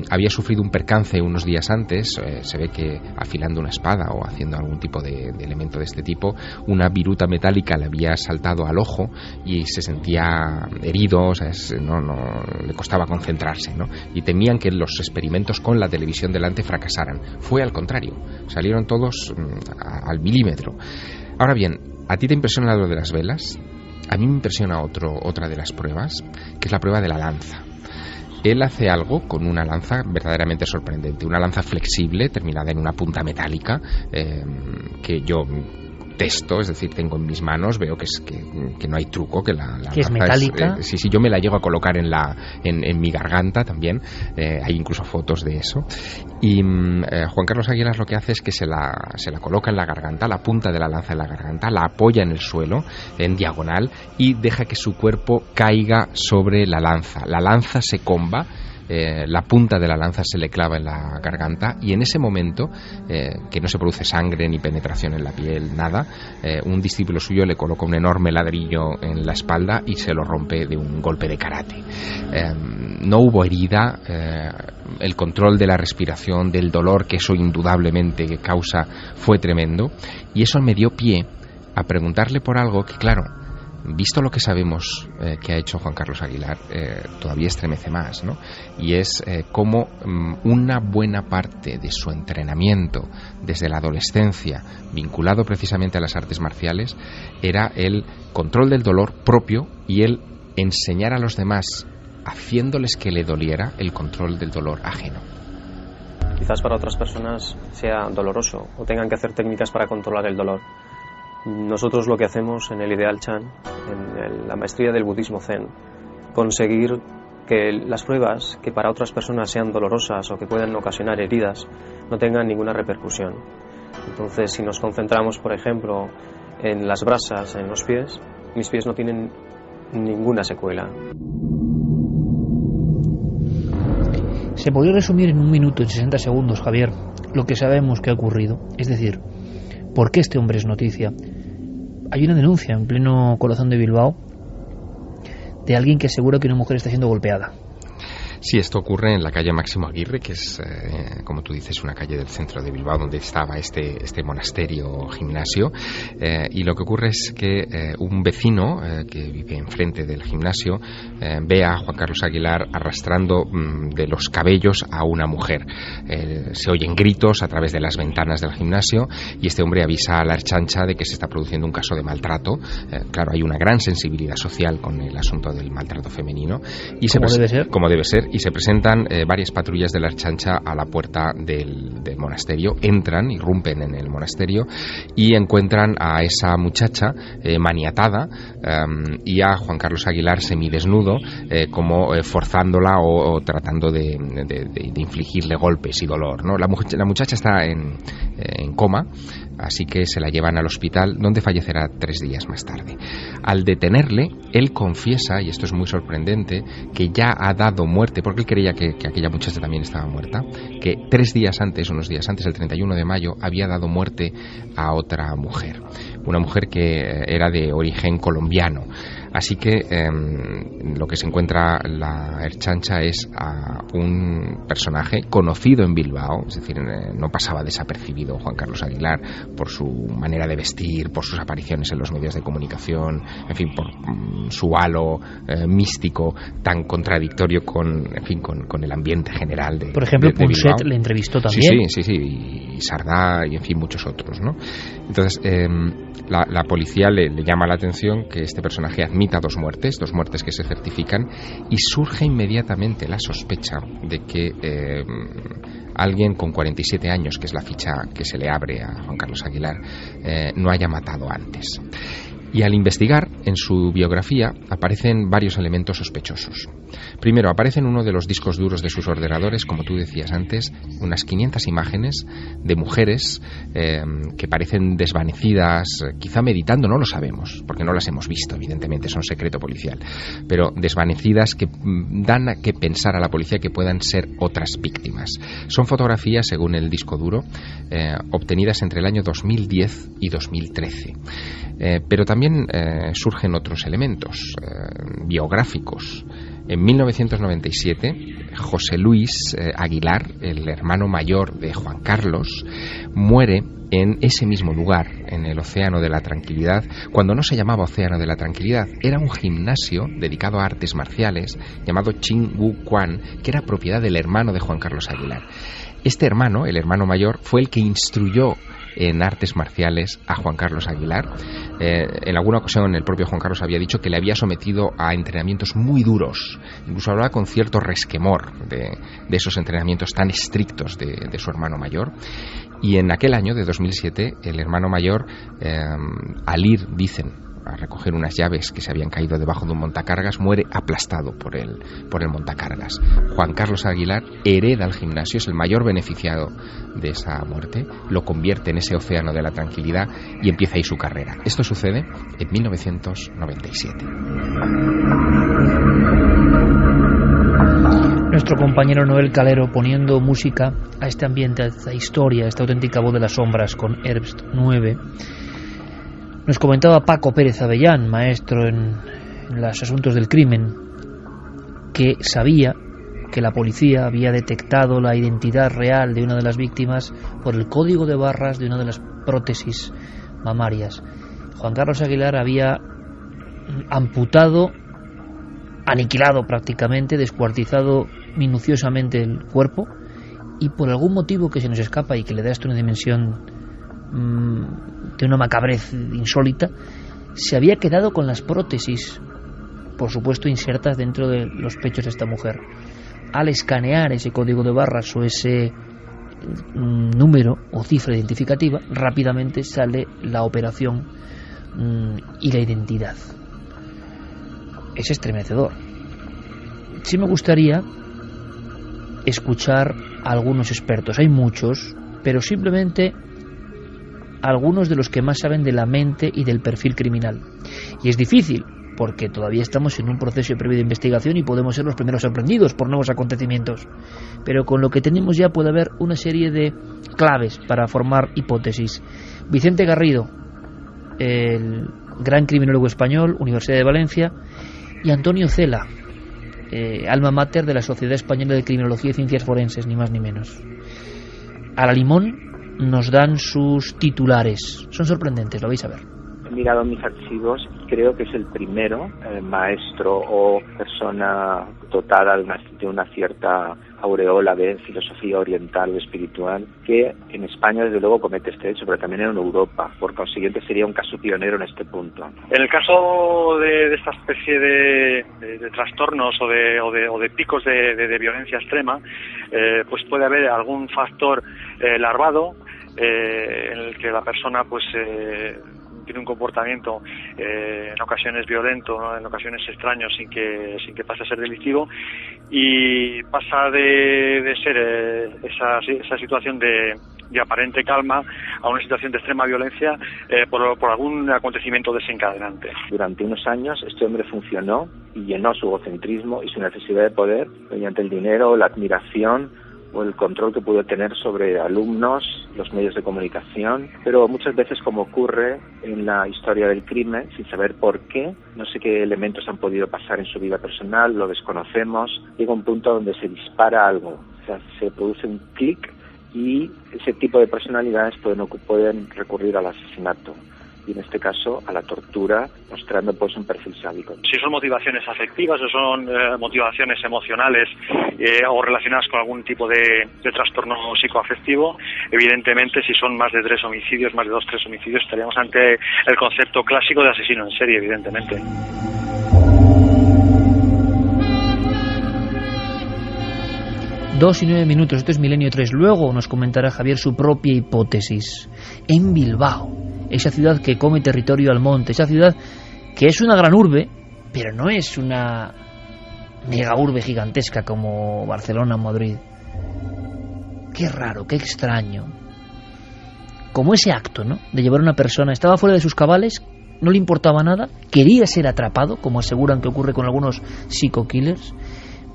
Speaker 2: había sufrido un percance unos días antes. Se ve que afilando una espada o haciendo algún tipo de elemento de este tipo, una viruta metálica le había saltado al ojo y se sentía herido, o sea, no le costaba concentrarse, ¿no? Y temían que los experimentos con la televisión delante fracasaran. Fue al contrario, salieron todos al milímetro. Ahora bien, ¿a ti te impresiona lo de las velas? A mí me impresiona otra de las pruebas, que es la prueba de la lanza. Él hace algo con una lanza verdaderamente sorprendente, una lanza flexible terminada en una punta metálica, que yo testo, es decir, tengo en mis manos, veo que no hay truco, que la
Speaker 1: que es metálica.
Speaker 2: Sí, yo me la llego a colocar en mi garganta también, hay incluso fotos de eso. Y Juan Carlos Aguilar lo que hace es que se la coloca en la garganta, la punta de la lanza en la garganta, la apoya en el suelo, en diagonal, y deja que su cuerpo caiga sobre la lanza. La lanza se comba, la punta de la lanza se le clava en la garganta, y en ese momento, que no se produce sangre ni penetración en la piel, nada, un discípulo suyo le coloca un enorme ladrillo en la espalda y se lo rompe de un golpe de karate. No hubo herida, el control de la respiración, del dolor que eso indudablemente causa, fue tremendo, y eso me dio pie a preguntarle por algo que, claro, visto lo que sabemos que ha hecho Juan Carlos Aguilar, todavía estremece más, ¿no? Y es cómo una buena parte de su entrenamiento desde la adolescencia, vinculado precisamente a las artes marciales, era el control del dolor propio y el enseñar a los demás, haciéndoles que le doliera, el control del dolor ajeno.
Speaker 7: Quizás para otras personas sea doloroso o tengan que hacer técnicas para controlar el dolor. Nosotros lo que hacemos en el Ideal Chan, en la maestría del budismo zen, conseguir que las pruebas que para otras personas sean dolorosas o que puedan ocasionar heridas no tengan ninguna repercusión. Entonces, si nos concentramos, por ejemplo, en las brasas, en los pies, mis pies no tienen ninguna secuela.
Speaker 1: Se podría resumir en 1 minuto, en 60 segundos, Javier, lo que sabemos que ha ocurrido. Es decir, ¿por qué este hombre es noticia? Hay una denuncia en pleno corazón de Bilbao de alguien que asegura que una mujer está siendo golpeada.
Speaker 2: Sí, esto ocurre en la calle Máximo Aguirre, que es, como tú dices, una calle del centro de Bilbao donde estaba este monasterio gimnasio, y lo que ocurre es que un vecino que vive enfrente del gimnasio ve a Juan Carlos Aguilar arrastrando de los cabellos a una mujer. Se oyen gritos a través de las ventanas del gimnasio y este hombre avisa a la Ertzaintza de que se está produciendo un caso de maltrato. Claro, hay una gran sensibilidad social con el asunto del maltrato femenino. Y como debe ser. Y se presentan varias patrullas de la Ertzaintza a la puerta del monasterio, entran, irrumpen en el monasterio y encuentran a esa muchacha maniatada y a Juan Carlos Aguilar semidesnudo, como forzándola o tratando de infligirle golpes y dolor, ¿no? La muchacha está en coma, así que se la llevan al hospital, donde fallecerá 3 días más tarde. Al detenerle, él confiesa, y esto es muy sorprendente, que ya ha dado muerte, porque él creía que aquella muchacha también estaba muerta, que unos días antes, el 31 de mayo, había dado muerte a otra mujer, una mujer que era de origen colombiano. Así que lo que se encuentra la Ertzaintza es a un personaje conocido en Bilbao, es decir, no pasaba desapercibido Juan Carlos Aguilar por su manera de vestir, por sus apariciones en los medios de comunicación, en fin, por su halo místico tan contradictorio con el ambiente general de
Speaker 1: Por ejemplo,
Speaker 2: de
Speaker 1: Punset
Speaker 2: Bilbao.
Speaker 1: le entrevistó también.
Speaker 2: Sí, y Sardá y en fin muchos otros, ¿no? Entonces la policía le llama la atención que este personaje admita 2 muertes que se certifican, y surge inmediatamente la sospecha de que alguien con 47 años, que es la ficha que se le abre a Juan Carlos Aguilar, no haya matado antes. Y al investigar, en su biografía aparecen varios elementos sospechosos. Primero, aparece en uno de los discos duros de sus ordenadores, como tú decías antes, unas 500 imágenes de mujeres que parecen desvanecidas, quizá meditando, no lo sabemos, porque no las hemos visto, evidentemente, son secreto policial, pero desvanecidas que dan a que pensar a la policía que puedan ser otras víctimas. Son fotografías, según el disco duro, obtenidas entre el año 2010 y 2013. Pero también surgen otros elementos biográficos. En 1997, José Luis Aguilar, el hermano mayor de Juan Carlos, muere en ese mismo lugar, en el Océano de la Tranquilidad, cuando no se llamaba Océano de la Tranquilidad, era un gimnasio dedicado a artes marciales llamado Chin Wu Quan, que era propiedad del hermano de Juan Carlos Aguilar. Este hermano, el hermano mayor, fue el que instruyó en artes marciales a Juan Carlos Aguilar. En alguna ocasión el propio Juan Carlos había dicho que le había sometido a entrenamientos muy duros, incluso hablaba con cierto resquemor de esos entrenamientos tan estrictos de su hermano mayor. Y en aquel año de 2007 el hermano mayor, al ir, dicen, a recoger unas llaves que se habían caído debajo de un montacargas, muere aplastado por el montacargas. Juan Carlos Aguilar hereda el gimnasio, es el mayor beneficiado de esa muerte, lo convierte en ese Océano de la Tranquilidad y empieza ahí su carrera. Esto sucede en 1997.
Speaker 1: Nuestro compañero Noel Calero poniendo música a este ambiente, a esta historia, a esta auténtica voz de las sombras con Herbst 9. Nos comentaba Paco Pérez Avellán, maestro en los asuntos del crimen, que sabía que la policía había detectado la identidad real de una de las víctimas por el código de barras de una de las prótesis mamarias. Juan Carlos Aguilar había amputado, aniquilado prácticamente, descuartizado minuciosamente el cuerpo, y por algún motivo que se nos escapa y que le da esto una dimensión de una macabrez insólita, se había quedado con las prótesis por supuesto insertas dentro de los pechos de esta mujer. Al escanear ese código de barras o ese número o cifra identificativa, rápidamente sale la operación y la identidad. Es estremecedor. Sí me gustaría escuchar a algunos expertos, hay muchos, pero simplemente algunos de los que más saben de la mente y del perfil criminal. Y es difícil, porque todavía estamos en un proceso previo de investigación y podemos ser los primeros sorprendidos por nuevos acontecimientos. Pero con lo que tenemos ya puede haber una serie de claves para formar hipótesis. Vicente Garrido, el gran criminólogo español, Universidad de Valencia, y Antonio Cela, alma mater de la Sociedad Española de Criminología y Ciencias Forenses, ni más ni menos. A la limón nos dan sus titulares. Son sorprendentes, lo vais a ver.
Speaker 8: He mirado mis archivos, creo que es el primero maestro o persona dotada de una cierta aureola de filosofía oriental o espiritual que en España desde luego comete este hecho, pero también en Europa. Por consiguiente sería un caso pionero en este punto.
Speaker 9: En el caso de esta especie de trastornos o de picos de violencia extrema, pues puede haber algún factor larvado en el que la persona pues tiene un comportamiento en ocasiones violento, ¿no? En ocasiones extraño, sin que pase a ser delictivo, y pasa de ser esa situación de aparente calma a una situación de extrema violencia por algún acontecimiento desencadenante.
Speaker 8: Durante unos años este hombre funcionó y llenó su egocentrismo y su necesidad de poder mediante el dinero, la admiración o el control que pudo tener sobre alumnos, los medios de comunicación, pero muchas veces, como ocurre en la historia del crimen, sin saber por qué, no sé qué elementos han podido pasar en su vida personal, lo desconocemos, llega un punto donde se dispara algo, o sea, se produce un clic y ese tipo de personalidades pueden recurrir al asesinato. Y en este caso a la tortura, mostrando pues un perfil sádico.
Speaker 9: Si son motivaciones afectivas o son motivaciones emocionales o relacionadas con algún tipo de trastorno psicoafectivo, evidentemente si son más de 3 homicidios, más de 2-3 homicidios, estaríamos ante el concepto clásico de asesino en serie, evidentemente.
Speaker 1: Dos y 9 minutos, esto es Milenio 3. Luego nos comentará Javier su propia hipótesis. En Bilbao, esa ciudad que come territorio al monte, esa ciudad que es una gran urbe, pero no es una mega urbe gigantesca como Barcelona o Madrid. Qué raro, qué extraño. Como ese acto, ¿no?, de llevar a una persona, estaba fuera de sus cabales, no le importaba nada, quería ser atrapado, como aseguran que ocurre con algunos psico-killers,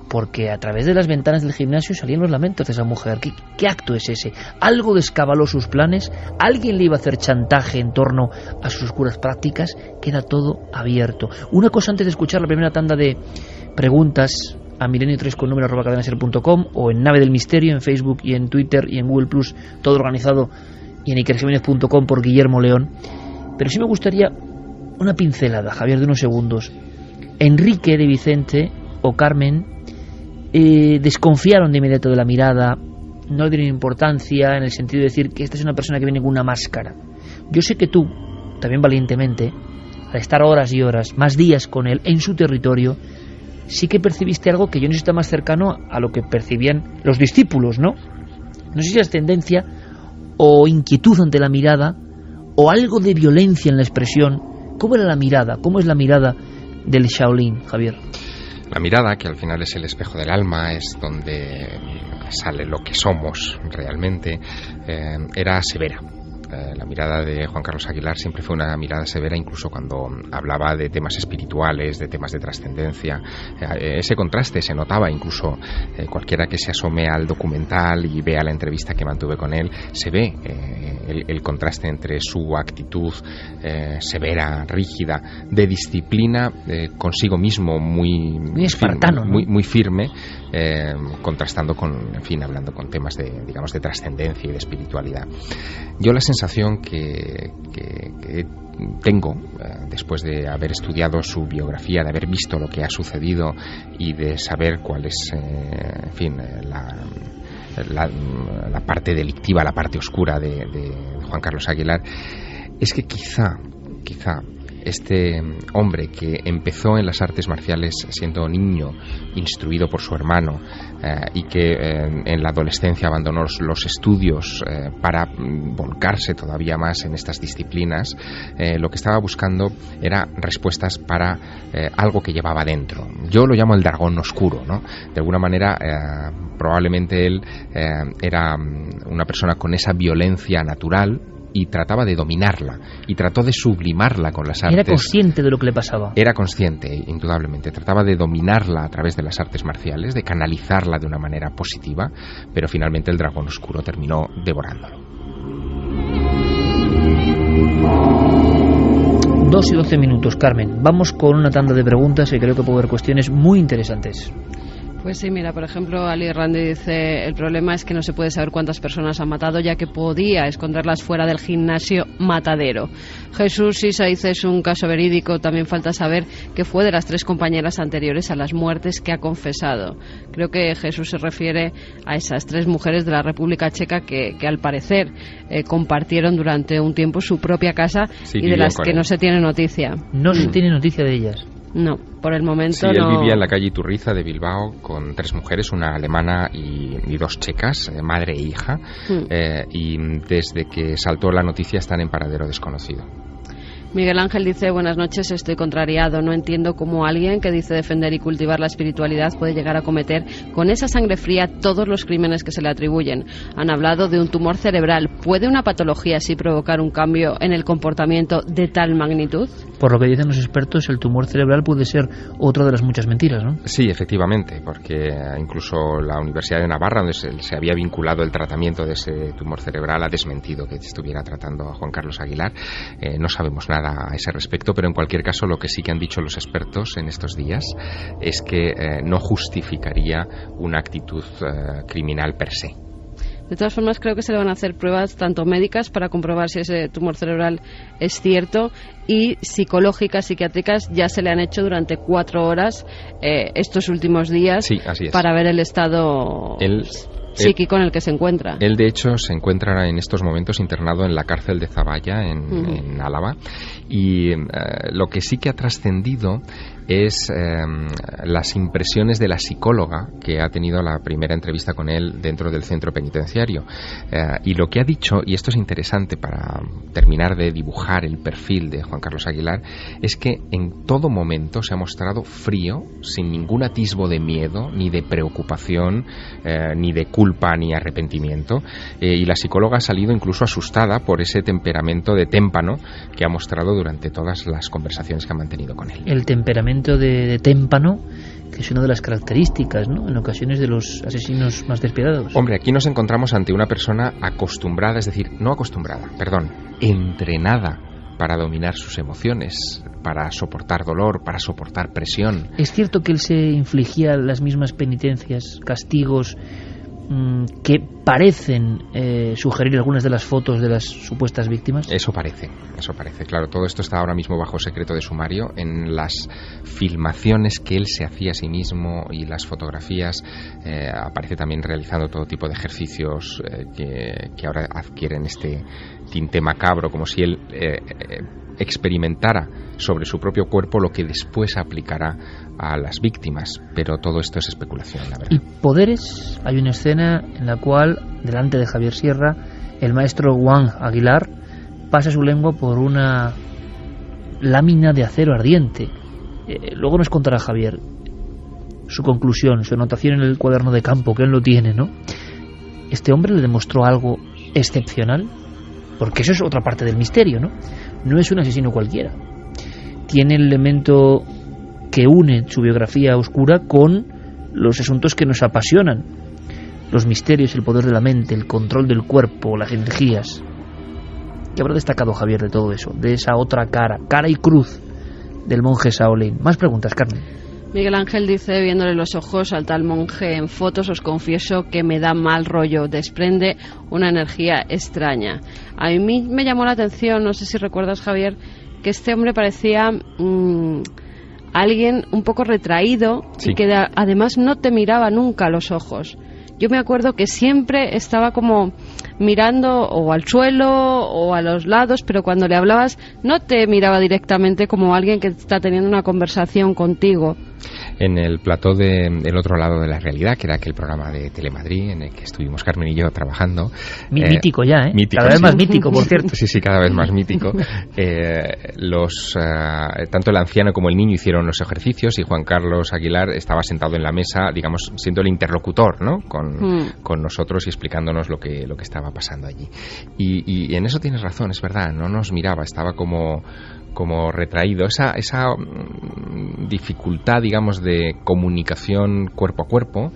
Speaker 1: porque a través de las ventanas del gimnasio salían los lamentos de esa mujer. ¿Qué acto es ese? Algo descabaló sus planes, alguien le iba a hacer chantaje en torno a sus oscuras prácticas. Queda todo abierto. Una cosa antes de escuchar la primera tanda de preguntas a milenio3@cadenaser.com o en Nave del Misterio en Facebook y en Twitter y en Google Plus, todo organizado, y en ikerjimenez.com por Guillermo León. Pero sí me gustaría una pincelada, Javier, de unos segundos. Enrique de Vicente o Carmen desconfiaron de inmediato de la mirada, no le dieron importancia en el sentido de decir que esta es una persona que viene con una máscara. Yo sé que tú, también valientemente, al estar horas y horas, más días con él en su territorio, sí que percibiste algo que yo no sé si está más cercano a lo que percibían los discípulos, ¿no? No sé si es tendencia o inquietud ante la mirada o algo de violencia en la expresión. ¿Cómo era la mirada? ¿Cómo es la mirada del Shaolin, Javier?
Speaker 2: La mirada, que al final es el espejo del alma, es donde sale lo que somos realmente, era severa. La mirada de Juan Carlos Aguilar siempre fue una mirada severa, incluso cuando hablaba de temas espirituales, de temas de trascendencia. Ese contraste se notaba, incluso cualquiera que se asome al documental y vea la entrevista que mantuve con él, se ve el contraste entre su actitud severa, rígida, de disciplina consigo mismo, muy espartano, ¿no?, muy firme, contrastando con, en fin, hablando con temas de, digamos, de trascendencia y de espiritualidad. Yo la sensación que tengo, después de haber estudiado su biografía, de haber visto lo que ha sucedido y de saber cuál es, en fin, la parte delictiva, la parte oscura de Juan Carlos Aguilar, es que quizá este hombre que empezó en las artes marciales siendo niño, instruido por su hermano, y que en la adolescencia abandonó los estudios para volcarse todavía más en estas disciplinas, lo que estaba buscando era respuestas para algo que llevaba dentro. Yo lo llamo el dragón oscuro, ¿no? De alguna manera, probablemente él era una persona con esa violencia natural y trataba de dominarla y trató de sublimarla con las artes.
Speaker 1: Era consciente de lo que le pasaba.
Speaker 2: Era consciente, indudablemente. Trataba de dominarla a través de las artes marciales, de canalizarla de una manera positiva, pero finalmente el dragón oscuro terminó devorándolo.
Speaker 1: 2:12, Carmen. Vamos con una tanda de preguntas que creo que puede haber cuestiones muy interesantes.
Speaker 4: Pues sí, mira, por ejemplo, Ali Randy dice: el problema es que no se puede saber cuántas personas ha matado, ya que podía esconderlas fuera del gimnasio matadero. Jesús Isa dice: es un caso verídico, también falta saber qué fue de las 3 compañeras anteriores a las muertes que ha confesado. Creo que Jesús se refiere a esas 3 mujeres de la República Checa que al parecer compartieron durante un tiempo su propia casa, sí, y de las que no se tiene noticia.
Speaker 1: No se tiene noticia de ellas.
Speaker 4: No, por el momento
Speaker 2: sí,
Speaker 4: no.
Speaker 2: Él vivía en la calle Iturriza de Bilbao con 3 mujeres, una alemana y 2 checas, madre e hija, y desde que saltó la noticia están en paradero desconocido.
Speaker 4: Miguel Ángel dice: buenas noches, estoy contrariado. No entiendo cómo alguien que dice defender y cultivar la espiritualidad puede llegar a cometer con esa sangre fría todos los crímenes que se le atribuyen. Han hablado de un tumor cerebral. ¿Puede una patología así provocar un cambio en el comportamiento de tal magnitud?
Speaker 1: Por lo que dicen los expertos, el tumor cerebral puede ser otra de las muchas mentiras, ¿no?
Speaker 2: Sí, efectivamente, porque incluso la Universidad de Navarra, donde se había vinculado el tratamiento de ese tumor cerebral, ha desmentido que estuviera tratando a Juan Carlos Aguilar. No sabemos nada a ese respecto, pero en cualquier caso lo que sí que han dicho los expertos en estos días es que no justificaría una actitud criminal per se.
Speaker 4: De todas formas, creo que se le van a hacer pruebas tanto médicas para comprobar si ese tumor cerebral es cierto, y psicológicas, psiquiátricas, ya se le han hecho durante 4 horas estos últimos días,
Speaker 2: sí, así es,
Speaker 4: para ver el estado psíquico en el que se encuentra.
Speaker 2: Él, de hecho, se encuentra en estos momentos internado en la cárcel de Zaballa, en Álava, y lo que sí que ha trascendido es las impresiones de la psicóloga que ha tenido la primera entrevista con él dentro del centro penitenciario, y lo que ha dicho, y esto es interesante para terminar de dibujar el perfil de Juan Carlos Aguilar, es que en todo momento se ha mostrado frío, sin ningún atisbo de miedo, ni de preocupación, ni de culpa, ni arrepentimiento, y la psicóloga ha salido incluso asustada por ese temperamento de témpano que ha mostrado durante todas las conversaciones que ha mantenido con él.
Speaker 1: El temperamento de témpano, que es una de las características, ¿no?, en ocasiones de los asesinos más despiadados.
Speaker 2: Hombre, aquí nos encontramos ante una persona acostumbrada, es decir, entrenada para dominar sus emociones, para soportar dolor, para soportar presión.
Speaker 1: ¿Es cierto que él se infligía las mismas penitencias, castigos, que parecen sugerir algunas de las fotos de las supuestas víctimas?
Speaker 2: Eso parece. Claro, todo esto está ahora mismo bajo secreto de sumario. En las filmaciones que él se hacía a sí mismo y las fotografías, aparece también realizando todo tipo de ejercicios que ahora adquieren este tinte macabro, como si él experimentara sobre su propio cuerpo lo que después aplicará a las víctimas, pero todo esto es especulación, la verdad.
Speaker 1: ¿Y poderes? Hay una escena en la cual, delante de Javier Sierra, el maestro Juan Aguilar pasa su lengua por una lámina de acero ardiente. Luego nos contará Javier su conclusión, su anotación en el cuaderno de campo, que él lo tiene, ¿no? ¿Este hombre le demostró algo excepcional? Porque eso es otra parte del misterio, ¿no? No es un asesino cualquiera. Tiene el elemento que une su biografía oscura con los asuntos que nos apasionan: los misterios, el poder de la mente, el control del cuerpo, las energías. ¿Qué habrá destacado Javier de todo eso? De esa otra cara y cruz del monje Shaolin. Más preguntas, Carmen.
Speaker 4: Miguel Ángel dice, viéndole los ojos al tal monje en fotos, os confieso que me da mal rollo, desprende una energía extraña. A mí me llamó la atención, no sé si recuerdas, Javier, que este hombre parecía alguien un poco retraído, sí, y que además no te miraba nunca a los ojos. yo me acuerdo que siempre estaba como mirando o al suelo o a los lados, pero cuando le hablabas no te miraba directamente como alguien que está teniendo una conversación contigo.
Speaker 2: En el plató del otro lado de la realidad, que era aquel programa de Telemadrid en el que estuvimos Carmen y yo trabajando.
Speaker 1: Mítico ya, ¿eh?
Speaker 2: Mítico,
Speaker 1: cada vez
Speaker 2: sí.
Speaker 1: más mítico, por cierto.
Speaker 2: Sí, cada vez más mítico. Tanto el anciano como el niño hicieron los ejercicios y Juan Carlos Aguilar estaba sentado en la mesa, digamos, siendo el interlocutor, ¿no? Con nosotros y explicándonos lo que estaba pasando allí. Y en eso tienes razón, es verdad, no nos miraba, estaba como retraído. Esa dificultad, digamos, de comunicación cuerpo a cuerpo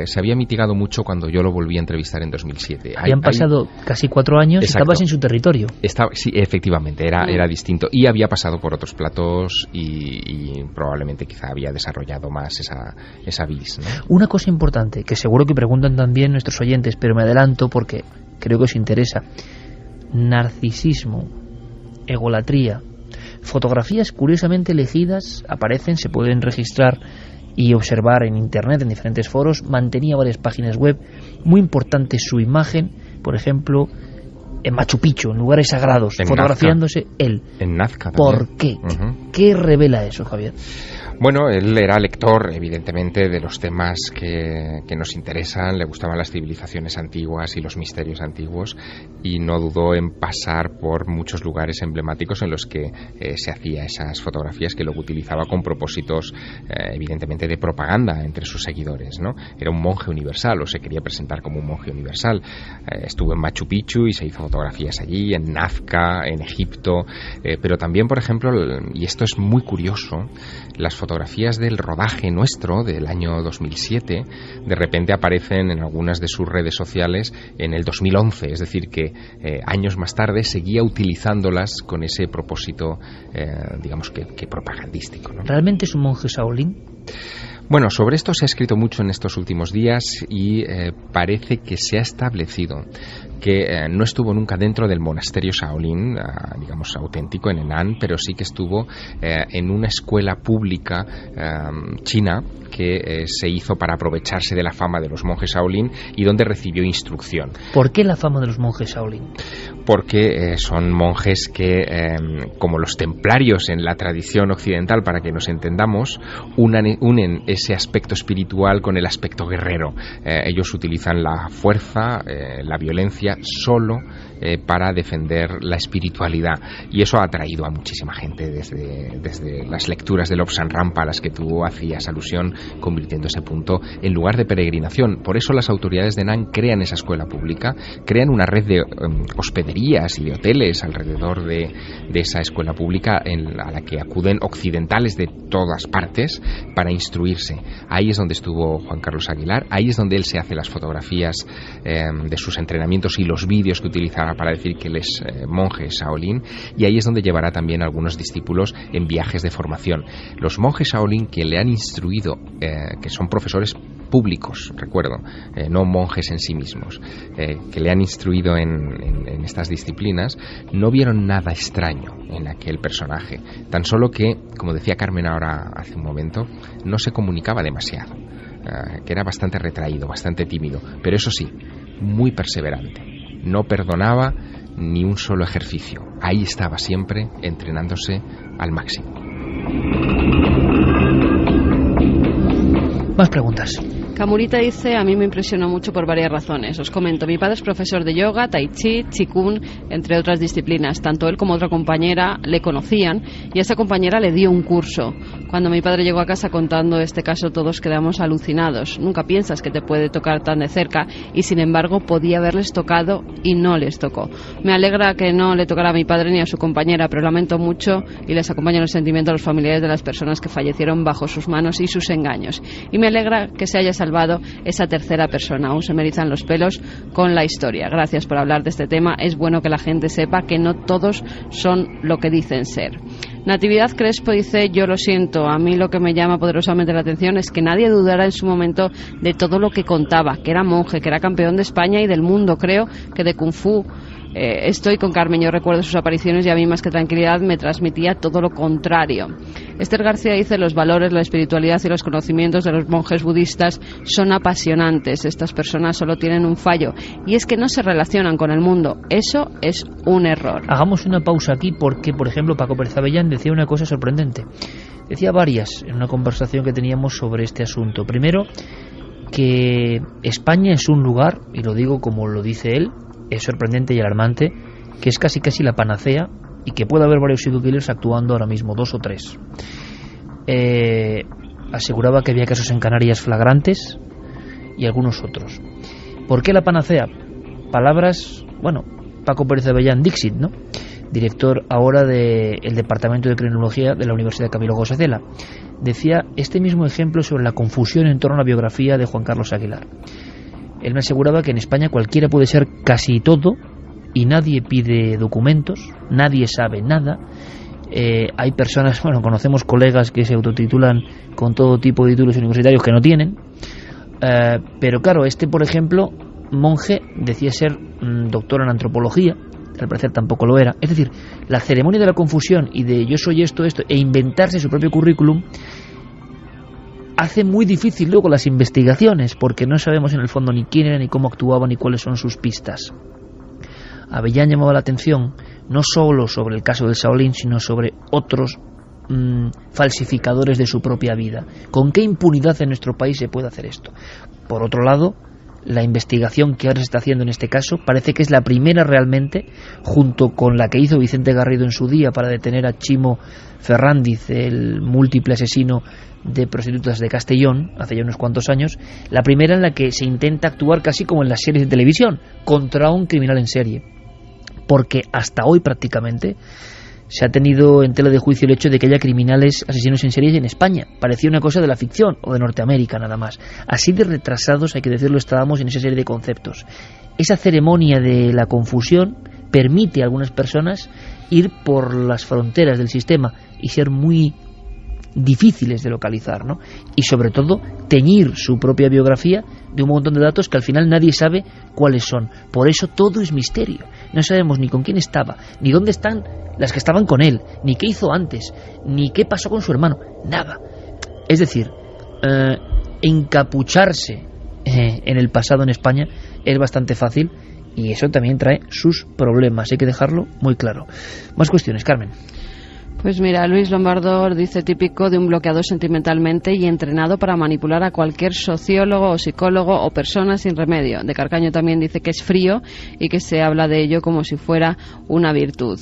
Speaker 2: se había mitigado mucho cuando yo lo volví a entrevistar en 2007.
Speaker 1: Habían pasado casi 4 años. Exacto. Y estabas en su territorio.
Speaker 2: Sí, efectivamente, era distinto. Y había pasado por otros platos y probablemente quizá había desarrollado más esa vis, ¿no?
Speaker 1: Una cosa importante, que seguro que preguntan también nuestros oyentes, pero me adelanto porque creo que os interesa. Narcisismo, egolatría. Fotografías curiosamente elegidas aparecen, se pueden registrar y observar en internet, en diferentes foros. Mantenía varias páginas web. Muy importante su imagen, por ejemplo, en Machu Picchu, en lugares sagrados, en fotografiándose Nazca. Él.
Speaker 2: En Nazca
Speaker 1: también. ¿Por qué?
Speaker 2: Uh-huh.
Speaker 1: ¿Qué revela eso, Javier?
Speaker 2: Bueno, él era lector, evidentemente, de los temas que nos interesan, le gustaban las civilizaciones antiguas y los misterios antiguos, y no dudó en pasar por muchos lugares emblemáticos en los que se hacía esas fotografías, que luego utilizaba con propósitos, evidentemente, de propaganda entre sus seguidores, ¿no? Era un monje universal, o se quería presentar como un monje universal. Estuvo en Machu Picchu y se hizo fotografías allí, en Nazca, en Egipto, pero también, por ejemplo, y esto es muy curioso, las fotografías del rodaje nuestro del año 2007 de repente aparecen en algunas de sus redes sociales en el 2011, es decir que años más tarde seguía utilizándolas con ese propósito, digamos que propagandístico, ¿no?
Speaker 1: ¿Realmente es un monje Shaolin?
Speaker 2: Bueno, sobre esto se ha escrito mucho en estos últimos días y parece que se ha establecido que no estuvo nunca dentro del monasterio Shaolin, digamos auténtico en Henan, pero sí que estuvo en una escuela pública china que se hizo para aprovecharse de la fama de los monjes Shaolin y donde recibió instrucción.
Speaker 1: ¿Por qué la fama de los monjes Shaolin?
Speaker 2: Porque son monjes que, como los templarios en la tradición occidental, para que nos entendamos, unen ese aspecto espiritual con el aspecto guerrero. Ellos utilizan la fuerza, la violencia, solo para defender la espiritualidad, y eso ha atraído a muchísima gente desde las lecturas de Lobsang Rampa a las que tú hacías alusión, convirtiendo ese punto en lugar de peregrinación. Por eso las autoridades de Henan crean esa escuela pública, crean una red de hospederías y de hoteles alrededor de esa escuela pública a la que acuden occidentales de todas partes para instruirse. Ahí es donde estuvo Juan Carlos Aguilar, ahí es donde él se hace las fotografías de sus entrenamientos y los vídeos que utilizará para decir que él es monje Shaolin, y ahí es donde llevará también a algunos discípulos en viajes de formación. Los monjes Shaolin que le han instruido, que son profesores públicos, recuerdo, no monjes en sí mismos, que le han instruido en estas disciplinas, no vieron nada extraño en aquel personaje, tan solo que, como decía Carmen ahora hace un momento, no se comunicaba demasiado, que era bastante retraído, bastante tímido, pero eso sí, muy perseverante. No perdonaba ni un solo ejercicio. Ahí estaba siempre entrenándose al máximo.
Speaker 1: Más preguntas.
Speaker 4: Camurita dice, a mí me impresionó mucho por varias razones. Os comento, mi padre es profesor de yoga, tai chi, qigong, entre otras disciplinas. Tanto él como otra compañera le conocían y esa compañera le dio un curso. Cuando mi padre llegó a casa contando este caso, todos quedamos alucinados. Nunca piensas que te puede tocar tan de cerca y sin embargo podía haberles tocado y no les tocó. Me alegra que no le tocara a mi padre ni a su compañera, pero lamento mucho y les acompaño los sentimientos a los familiares de las personas que fallecieron bajo sus manos y sus engaños. Y me alegra que se haya salvado esa tercera persona. Aún se me erizan los pelos con la historia. Gracias por hablar de este tema. Es bueno que la gente sepa que no todos son lo que dicen ser. Natividad Crespo dice, yo lo siento, a mí lo que me llama poderosamente la atención es que nadie dudara en su momento de todo lo que contaba, que era monje, que era campeón de España y del mundo, creo que de Kung Fu. Estoy con Carmen, yo recuerdo sus apariciones y a mí más que tranquilidad me transmitía todo lo contrario. Esther García dice: los valores, la espiritualidad y los conocimientos de los monjes budistas son apasionantes. Estas personas solo tienen un fallo, y es que no se relacionan con el mundo. Eso es un error.
Speaker 1: Hagamos una pausa aquí porque, por ejemplo, Paco Pérez Avellán decía una cosa sorprendente. Decía varias en una conversación que teníamos sobre este asunto. Primero, que España es un lugar, y lo digo como lo dice él, es sorprendente y alarmante, que es casi la panacea, y que puede haber varios serial killers actuando ahora mismo, 2 o 3. Aseguraba que había casos en Canarias flagrantes y algunos otros. ¿Por qué la panacea? Palabras, bueno, Paco Pérez Avellán Dixit, ¿no? Director ahora del Departamento de Criminología de la Universidad Camilo José Cela. Decía este mismo ejemplo sobre la confusión en torno a la biografía de Juan Carlos Aguilar. Él me aseguraba que en España cualquiera puede ser casi todo y nadie pide documentos, nadie sabe nada. Hay personas, bueno, conocemos colegas que se autotitulan con todo tipo de títulos universitarios que no tienen, pero claro, por ejemplo, monje, decía ser doctor en antropología, al parecer tampoco lo era. Es decir, la ceremonia de la confusión y de yo soy esto, e inventarse su propio currículum hace muy difícil luego las investigaciones, porque no sabemos en el fondo ni quién era, ni cómo actuaba, ni cuáles son sus pistas. Avellán llamaba la atención no solo sobre el caso del Shaolin, sino sobre otros falsificadores de su propia vida. ¿Con qué impunidad en nuestro país se puede hacer esto? Por otro lado, la investigación que ahora se está haciendo en este caso parece que es la primera realmente, junto con la que hizo Vicente Garrido en su día para detener a Chimo Ferrandiz, el múltiple asesino de prostitutas de Castellón, hace ya unos cuantos años, la primera en la que se intenta actuar casi como en las series de televisión, contra un criminal en serie. Porque hasta hoy prácticamente se ha tenido en tela de juicio el hecho de que haya criminales asesinos en serie en España. Parecía una cosa de la ficción o de Norteamérica nada más. Así de retrasados, hay que decirlo, estábamos en esa serie de conceptos. Esa ceremonia de la confusión permite a algunas personas ir por las fronteras del sistema y ser muy difíciles de localizar, ¿no? Y sobre todo teñir su propia biografía de un montón de datos que al final nadie sabe cuáles son. Por eso todo es misterio. No sabemos ni con quién estaba, ni dónde están las que estaban con él, ni qué hizo antes, ni qué pasó con su hermano, nada. Es decir, encapucharse en el pasado en España es bastante fácil, y eso también trae sus problemas, hay que dejarlo muy claro. Más cuestiones, Carmen.
Speaker 4: Pues mira, Luis Lombardo dice: típico de un bloqueado sentimentalmente y entrenado para manipular a cualquier sociólogo o psicólogo o persona sin remedio. De Carcaño también dice que es frío y que se habla de ello como si fuera una virtud.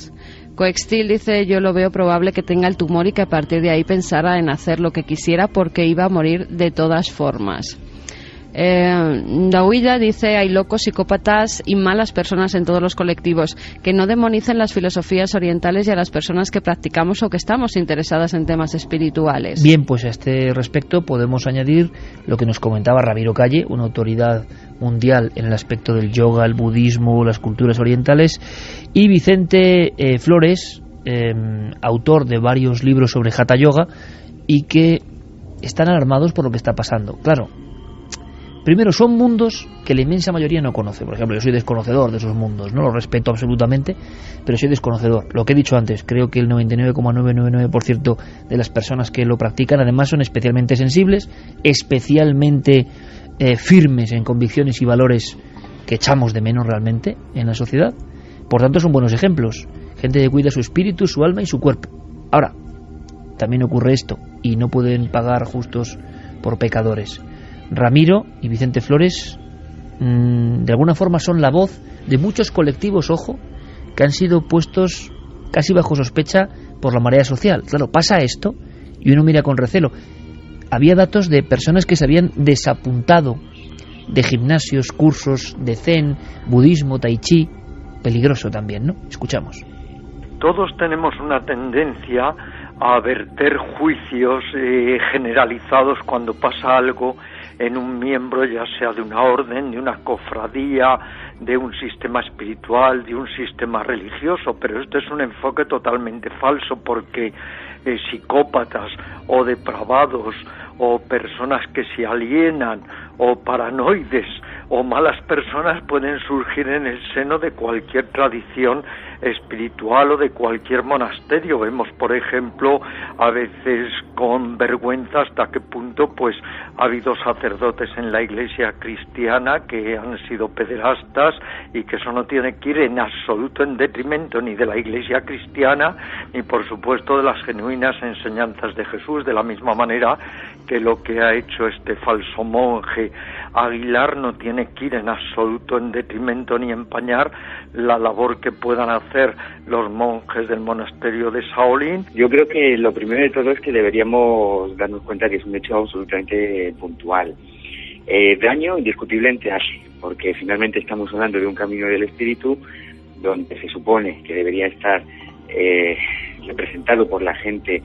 Speaker 4: Coextil dice: yo lo veo probable que tenga el tumor y que a partir de ahí pensara en hacer lo que quisiera porque iba a morir de todas formas. Dauilla dice: hay locos, psicópatas y malas personas en todos los colectivos, que no demonicen las filosofías orientales y a las personas que practicamos o que estamos interesadas en temas espirituales.
Speaker 1: Bien, pues a este respecto podemos añadir lo que nos comentaba Ramiro Calle, una autoridad mundial en el aspecto del yoga, el budismo, las culturas orientales, y Vicente Flores, autor de varios libros sobre Hatha Yoga, y que están alarmados por lo que está pasando. Claro, primero, son mundos que la inmensa mayoría no conoce. Por ejemplo, yo soy desconocedor de esos mundos, no los respeto absolutamente, pero soy desconocedor. Lo que he dicho antes, creo que el 99,999% de las personas que lo practican además son especialmente sensibles, especialmente firmes en convicciones y valores que echamos de menos realmente en la sociedad. Por tanto, son buenos ejemplos. Gente que cuida su espíritu, su alma y su cuerpo. Ahora, también ocurre esto, y no pueden pagar justos por pecadores. Ramiro y Vicente Flores de alguna forma son la voz de muchos colectivos, ojo, que han sido puestos casi bajo sospecha por la marea social. Claro, pasa esto y uno mira con recelo. Había datos de personas que se habían desapuntado de gimnasios, cursos de zen, budismo, tai chi. Peligroso también, ¿no? Escuchamos.
Speaker 10: Todos tenemos una tendencia a verter juicios generalizados cuando pasa algo en un miembro, ya sea de una orden, de una cofradía, de un sistema espiritual, de un sistema religioso, pero este es un enfoque totalmente falso, porque psicópatas o depravados o personas que se alienan o paranoides o malas personas pueden surgir en el seno de cualquier tradición espiritual o de cualquier monasterio. Vemos, por ejemplo, a veces con vergüenza hasta qué punto pues ha habido sacerdotes en la Iglesia cristiana que han sido pederastas, y que eso no tiene que ir en absoluto en detrimento ni de la Iglesia cristiana ni por supuesto de las genuinas enseñanzas de Jesús, de la misma manera que lo que ha hecho este falso monje Aguilar no tiene que ir en absoluto en detrimento ni empañar la labor que puedan hacer los monjes del monasterio de Shaolin.
Speaker 8: Yo creo que lo primero de todo es que deberíamos darnos cuenta que es un hecho absolutamente puntual. Daño indiscutiblemente hace, porque finalmente estamos hablando de un camino del espíritu donde se supone que debería estar representado por la gente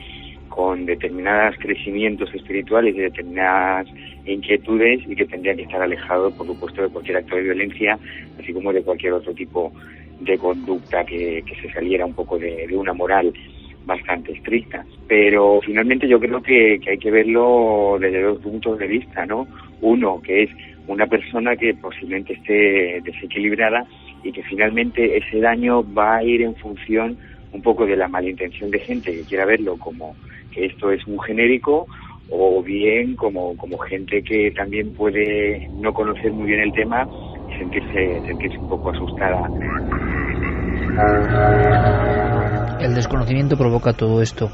Speaker 8: con determinados crecimientos espirituales y determinadas inquietudes, y que tendría que estar alejado, por supuesto, de cualquier acto de violencia, así como de cualquier otro tipo de conducta que se saliera un poco de una moral bastante estricta. Pero finalmente yo creo que hay que verlo desde dos puntos de vista, ¿no? Uno, que es una persona que posiblemente esté desequilibrada y que finalmente ese daño va a ir en función un poco de la malintención de gente que quiera verlo como que esto es un genérico, o bien como gente que también puede no conocer muy bien el tema y sentirse un poco asustada.
Speaker 1: El desconocimiento provoca todo esto.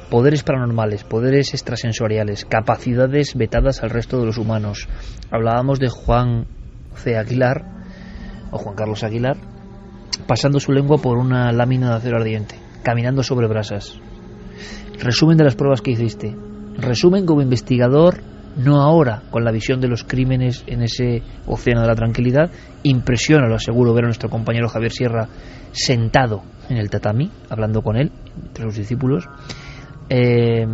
Speaker 1: Poderes paranormales, poderes extrasensoriales, capacidades vetadas al resto de los humanos. Hablábamos de Juan C. Aguilar, o Juan Carlos Aguilar, pasando su lengua por una lámina de acero ardiente, caminando sobre brasas. Resumen de las pruebas que hiciste. Resumen como investigador, no ahora con la visión de los crímenes en ese océano de la tranquilidad. Impresiona, lo aseguro, ver a nuestro compañero Javier Sierra sentado en el tatami, hablando con él, entre los discípulos. ¿Te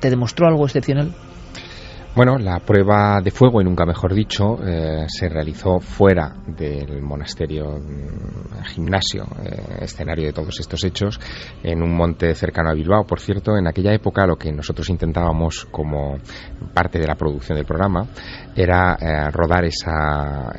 Speaker 1: demostró algo excepcional?
Speaker 2: Bueno, la prueba de fuego, y nunca mejor dicho, se realizó fuera del monasterio, gimnasio, escenario de todos estos hechos, en un monte cercano a Bilbao. Por cierto, en aquella época lo que nosotros intentábamos como parte de la producción del programa era rodar esa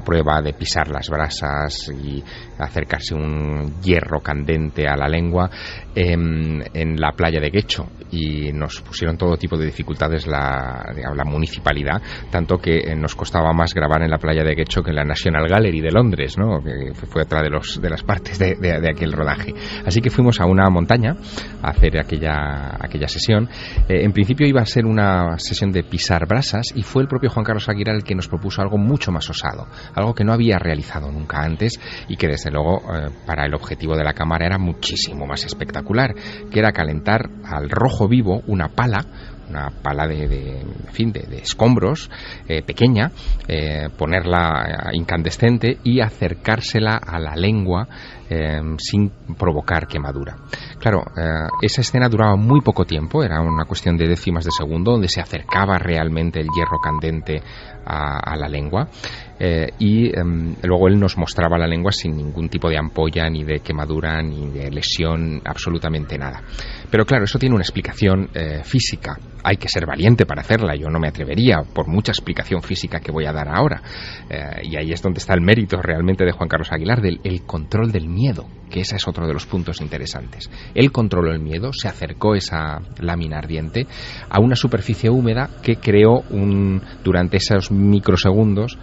Speaker 2: prueba de pisar las brasas y acercarse un hierro candente a la lengua en la playa de Guecho, y nos pusieron todo tipo de dificultades la municipalidad, tanto que nos costaba más grabar en la playa de Guecho que en la National Gallery de Londres, ¿no? Que fue otra de las partes de aquel rodaje. Así que fuimos a una montaña a hacer aquella sesión. En principio iba a ser una sesión de pisar brasas, y fue el propio Juan Carlos Aguilar el que nos propuso algo mucho más osado, algo que no había realizado nunca antes, y que desde luego para el objetivo de la cámara era muchísimo más espectacular, que era calentar al rojo vivo una pala de escombros pequeña, ponerla incandescente y acercársela a la lengua sin provocar quemadura. Claro, esa escena duraba muy poco tiempo, era una cuestión de décimas de segundo, donde se acercaba realmente el hierro candente a la lengua, y luego él nos mostraba la lengua sin ningún tipo de ampolla, ni de quemadura, ni de lesión, absolutamente nada. Pero claro, eso tiene una explicación física. Hay que ser valiente para hacerla. Yo no me atrevería, por mucha explicación física que voy a dar ahora. Y ahí es donde está el mérito realmente de Juan Carlos Aguilar, el control del miedo, que ese es otro de los puntos interesantes. Él controló el miedo, se acercó esa lámina ardiente a una superficie húmeda que creó durante esos microsegundos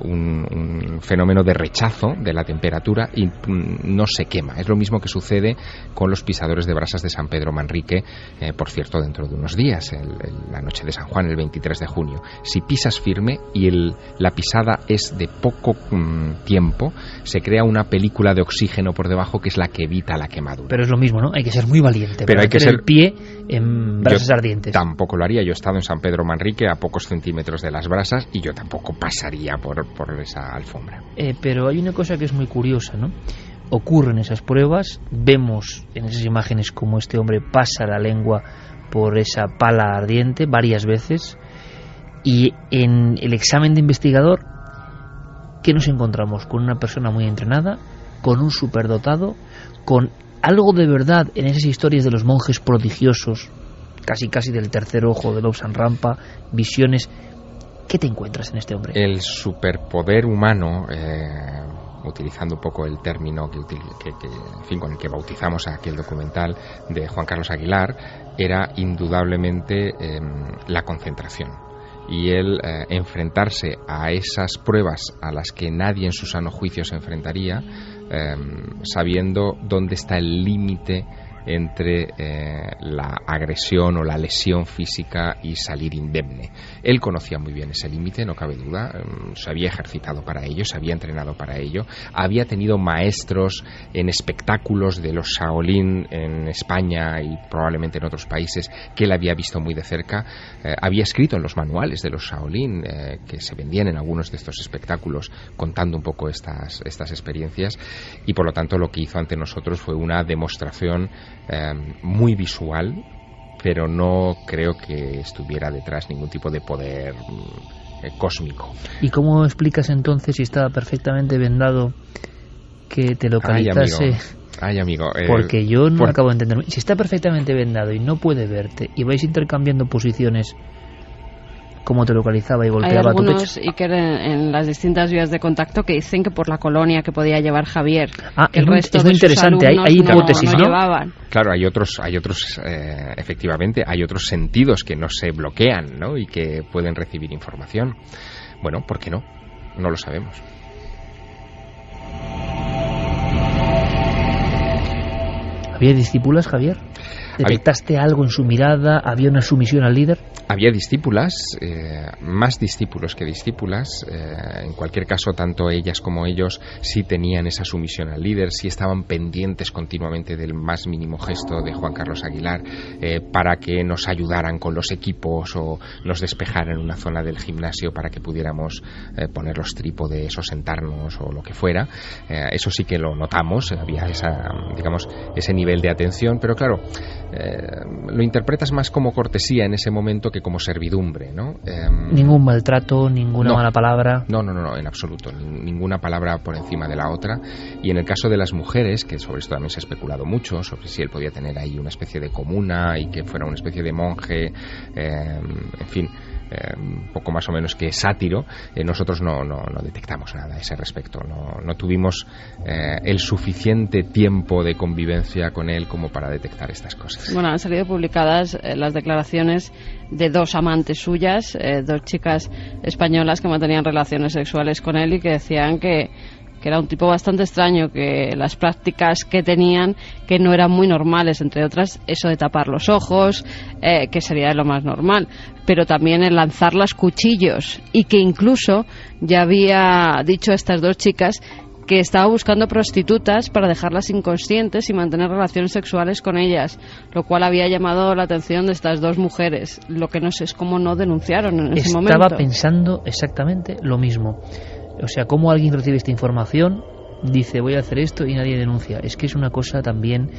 Speaker 2: un fenómeno de rechazo de la temperatura, y no se quema. Es lo mismo que sucede con los pisadores de brasas de San Pedro Manrique, por cierto, dentro de unos días, la noche de San Juan, el 23 de junio. Si pisas firme y la pisada es de poco tiempo, se crea una película de oxígeno por debajo que es la que evita la quemadura.
Speaker 1: Pero es lo mismo, ¿no? Hay que ser muy valiente.
Speaker 2: Pero hay que ser
Speaker 1: el pie en brasas ardientes.
Speaker 2: Tampoco lo haría. Yo he estado en San Pedro Manrique a pocos centímetros de las brasas, y yo tampoco pasaría por esa alfombra.
Speaker 1: Pero hay una cosa que es muy curiosa, ¿no? Ocurren esas pruebas, vemos en esas imágenes como este hombre pasa la lengua por esa pala ardiente varias veces, y en el examen de investigador, ¿qué nos encontramos? Con una persona muy entrenada, con un superdotado, con algo de verdad en esas historias de los monjes prodigiosos, casi del tercer ojo de Lobsang Rampa, visiones. ¿Qué te encuentras en este hombre?
Speaker 2: El superpoder humano, utilizando un poco el término en fin, con el que bautizamos a aquel documental de Juan Carlos Aguilar, era indudablemente la concentración. Y el enfrentarse a esas pruebas a las que nadie en su sano juicio se enfrentaría, sabiendo dónde está el límite entre la agresión o la lesión física y salir indemne. Él conocía muy bien ese límite, no cabe duda, se había ejercitado para ello, se había entrenado para ello, había tenido maestros en espectáculos de los Shaolin en España y probablemente en otros países que él había visto muy de cerca, había escrito en los manuales de los Shaolin que se vendían en algunos de estos espectáculos contando un poco estas experiencias, y por lo tanto lo que hizo ante nosotros fue una demostración muy visual, pero no creo que estuviera detrás ningún tipo de poder cósmico.
Speaker 1: ¿Y cómo explicas entonces, si estaba perfectamente vendado, que te localizase?
Speaker 2: Ay, amigo.
Speaker 1: Porque yo no acabo de entender. Si está perfectamente vendado y no puede verte y vais intercambiando posiciones, ¿cómo te localizaba y golpeaba tu pecho?
Speaker 4: Hay algunos, y que en las distintas vías de contacto, que dicen que por la colonia que podía llevar Javier, que el resto
Speaker 1: es muy interesante. Hay hipótesis, ¿no?
Speaker 4: Llevaban.
Speaker 2: Claro, hay otros, efectivamente, hay otros sentidos que no se bloquean, ¿no? Y que pueden recibir información. Bueno, ¿por qué no? No lo sabemos.
Speaker 1: ¿Había discípulas, Javier? ¿Detectaste algo en su mirada? ¿Había una sumisión al líder?
Speaker 2: Había discípulas, más discípulos que discípulas. En cualquier caso, tanto ellas como ellos sí tenían esa sumisión al líder, sí estaban pendientes continuamente del más mínimo gesto de Juan Carlos Aguilar para que nos ayudaran con los equipos o nos despejaran una zona del gimnasio para que pudiéramos poner los trípodes o sentarnos o lo que fuera. Eso sí que lo notamos, había ese nivel de atención, pero claro, lo interpretas más como cortesía en ese momento que como servidumbre, ¿no?
Speaker 1: Ningún maltrato, ninguna mala palabra.
Speaker 2: No, en absoluto, ninguna palabra por encima de la otra. Y en el caso de las mujeres, que sobre esto también se ha especulado mucho, sobre si él podía tener ahí una especie de comuna y que fuera una especie de monje, en fin, un poco más o menos que sátiro, nosotros no detectamos nada a ese respecto, no tuvimos el suficiente tiempo de convivencia con él como para detectar estas cosas.
Speaker 4: Bueno, han salido publicadas las declaraciones de dos amantes suyas, dos chicas españolas que mantenían relaciones sexuales con él y que decían que era un tipo bastante extraño, que las prácticas que tenían que no eran muy normales, entre otras eso de tapar los ojos, que sería lo más normal, pero también el lanzar los cuchillos, y que incluso ya había dicho a estas dos chicas que estaba buscando prostitutas para dejarlas inconscientes y mantener relaciones sexuales con ellas, lo cual había llamado la atención de estas dos mujeres. Lo que no sé es cómo no denunciaron en ese momento.
Speaker 1: Estaba pensando exactamente lo mismo. O sea, cómo alguien recibe esta información, dice voy a hacer esto y nadie denuncia. Es que es una cosa también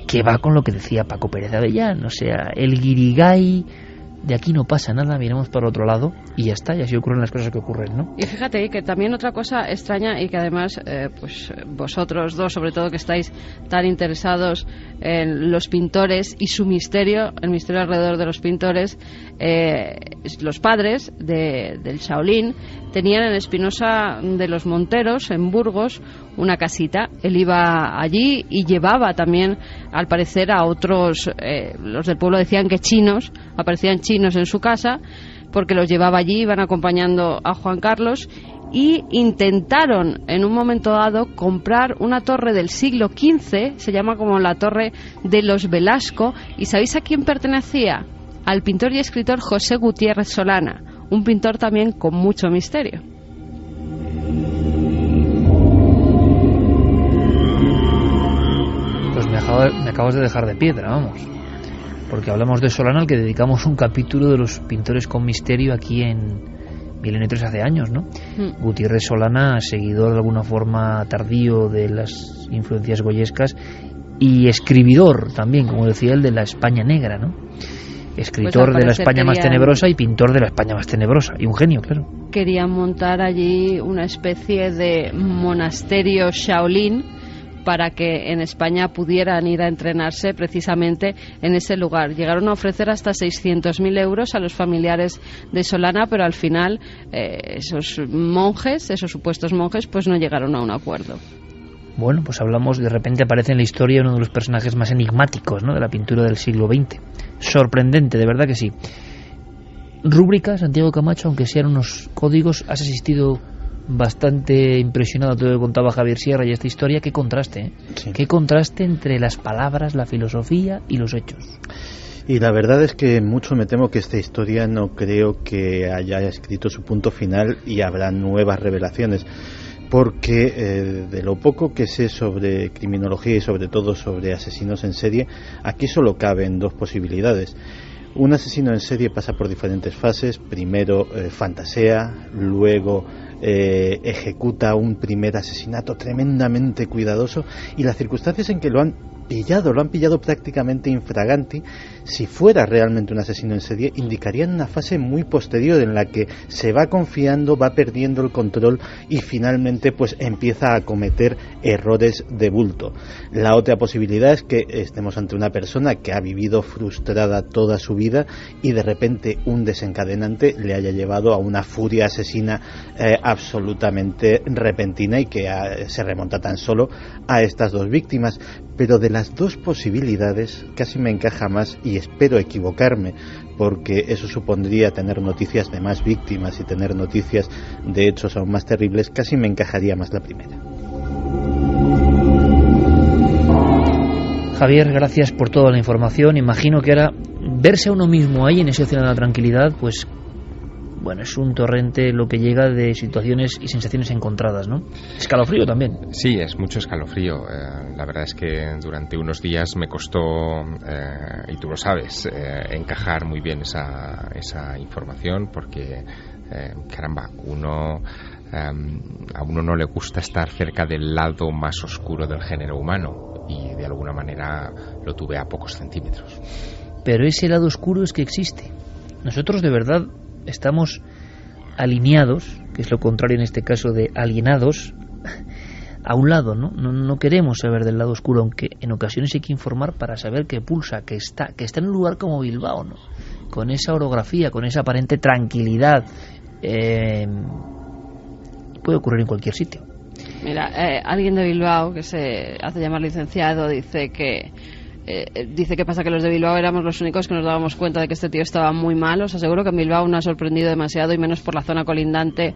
Speaker 1: que va con lo que decía Paco Pérez de Avellán. O sea, el guirigay de aquí no pasa nada, miramos para otro lado y ya está, y así ocurren las cosas que ocurren, ¿no?
Speaker 4: Y fíjate que también otra cosa extraña, y que además pues vosotros dos, sobre todo, que estáis tan interesados en los pintores y su misterio, el misterio alrededor de los pintores, los padres del Shaolin tenían en Espinosa de los Monteros, en Burgos, una casita. Él iba allí y llevaba también, al parecer, a otros, los del pueblo decían que chinos, aparecían chinos en su casa, porque los llevaba allí, iban acompañando a Juan Carlos, y intentaron en un momento dado comprar una torre del siglo XV, se llama como la Torre de los Velasco, y ¿sabéis a quién pertenecía? Al pintor y escritor José Gutiérrez Solana, un pintor también con mucho misterio.
Speaker 1: Pues me acabas de dejar de piedra, vamos. Porque hablamos de Solana, al que dedicamos un capítulo de los pintores con misterio aquí en Milenio 3 hace años, ¿no? Gutiérrez Solana, seguidor de alguna forma tardío de las influencias goyescas y escribidor también, como decía él, de la España negra, ¿no? Escritor
Speaker 4: pues
Speaker 1: de la España más tenebrosa y pintor de la España más tenebrosa, y un genio, claro.
Speaker 4: Querían montar allí una especie de monasterio Shaolin para que en España pudieran ir a entrenarse precisamente en ese lugar. Llegaron a ofrecer hasta 600.000 euros a los familiares de Solana, pero al final esos supuestos monjes, pues no llegaron a un acuerdo.
Speaker 1: Bueno, pues hablamos, de repente aparece en la historia uno de los personajes más enigmáticos, ¿no?, de la pintura del siglo XX. Sorprendente, de verdad que sí. Rúbrica, Santiago Camacho, aunque sean unos códigos, has asistido bastante impresionado todo lo que contaba Javier Sierra y esta historia. Qué contraste, ¿eh? Sí. Qué contraste entre las palabras, la filosofía y los hechos.
Speaker 5: Y la verdad es que mucho me temo que esta historia no creo que haya escrito su punto final y habrá nuevas revelaciones, porque de lo poco que sé sobre criminología y sobre todo sobre asesinos en serie, aquí solo caben dos posibilidades. Un asesino en serie pasa por diferentes fases. Primero fantasea, luego ejecuta un primer asesinato tremendamente cuidadoso, y las circunstancias en que lo han pillado prácticamente infraganti, si fuera realmente un asesino en serie, indicarían una fase muy posterior en la que se va confiando, va perdiendo el control y finalmente pues empieza a cometer errores de bulto. La otra posibilidad es que estemos ante una persona que ha vivido frustrada toda su vida y de repente un desencadenante le haya llevado a una furia asesina absolutamente repentina y que se remonta tan solo a estas dos víctimas. Pero de las dos posibilidades casi me encaja más, y espero equivocarme, porque eso supondría tener noticias de más víctimas y tener noticias de hechos aún más terribles. Casi me encajaría más la primera.
Speaker 1: Javier, gracias por toda la información. Imagino que ahora verse a uno mismo ahí en ese océano de la tranquilidad, pues bueno, es un torrente lo que llega de situaciones y sensaciones encontradas, ¿no? Escalofrío también.
Speaker 2: Sí, es mucho escalofrío. La verdad es que durante unos días me costó, y tú lo sabes, encajar muy bien esa información, porque, caramba, a uno no le gusta estar cerca del lado más oscuro del género humano, y de alguna manera lo tuve a pocos centímetros.
Speaker 1: Pero ese lado oscuro es que existe. Nosotros de verdad estamos alineados, que es lo contrario en este caso de alienados, a un lado, ¿no? No queremos saber del lado oscuro, aunque en ocasiones hay que informar para saber que pulsa, que está en un lugar como Bilbao, ¿no? Con esa orografía, con esa aparente tranquilidad, puede ocurrir en cualquier sitio.
Speaker 4: Mira, alguien de Bilbao que se hace llamar licenciado dice que pasa que los de Bilbao éramos los únicos que nos dábamos cuenta de que este tío estaba muy mal. Os aseguro que en Bilbao no ha sorprendido demasiado, y menos por la zona colindante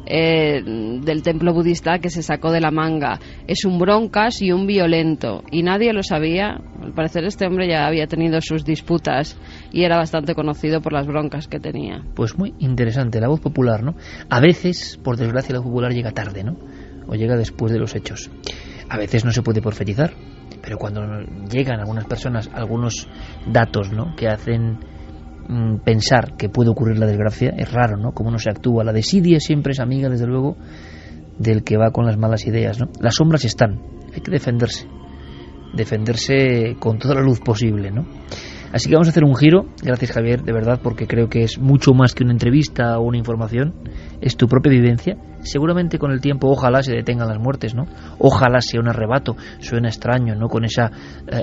Speaker 4: del templo budista, que se sacó de la manga. Es un broncas y un violento, y nadie lo sabía. Al parecer este hombre ya había tenido sus disputas y era bastante conocido por las broncas que tenía.
Speaker 1: Pues muy interesante, la voz popular, ¿no? A veces, por desgracia, la voz popular llega tarde, ¿no? O llega después de los hechos. A veces no se puede profetizar, pero cuando llegan algunas personas algunos datos, ¿no?, que hacen pensar que puede ocurrir la desgracia, es raro, ¿no?, cómo no se actúa. La desidia siempre es amiga, desde luego, del que va con las malas ideas, ¿no? Las sombras están, hay que defenderse con toda la luz posible, ¿no? Así que vamos a hacer un giro. Gracias, Javier, de verdad, porque creo que es mucho más que una entrevista o una información. Es tu propia vivencia. Seguramente con el tiempo ojalá se detengan las muertes, ¿no? Ojalá sea un arrebato. Suena extraño, ¿no?, con esa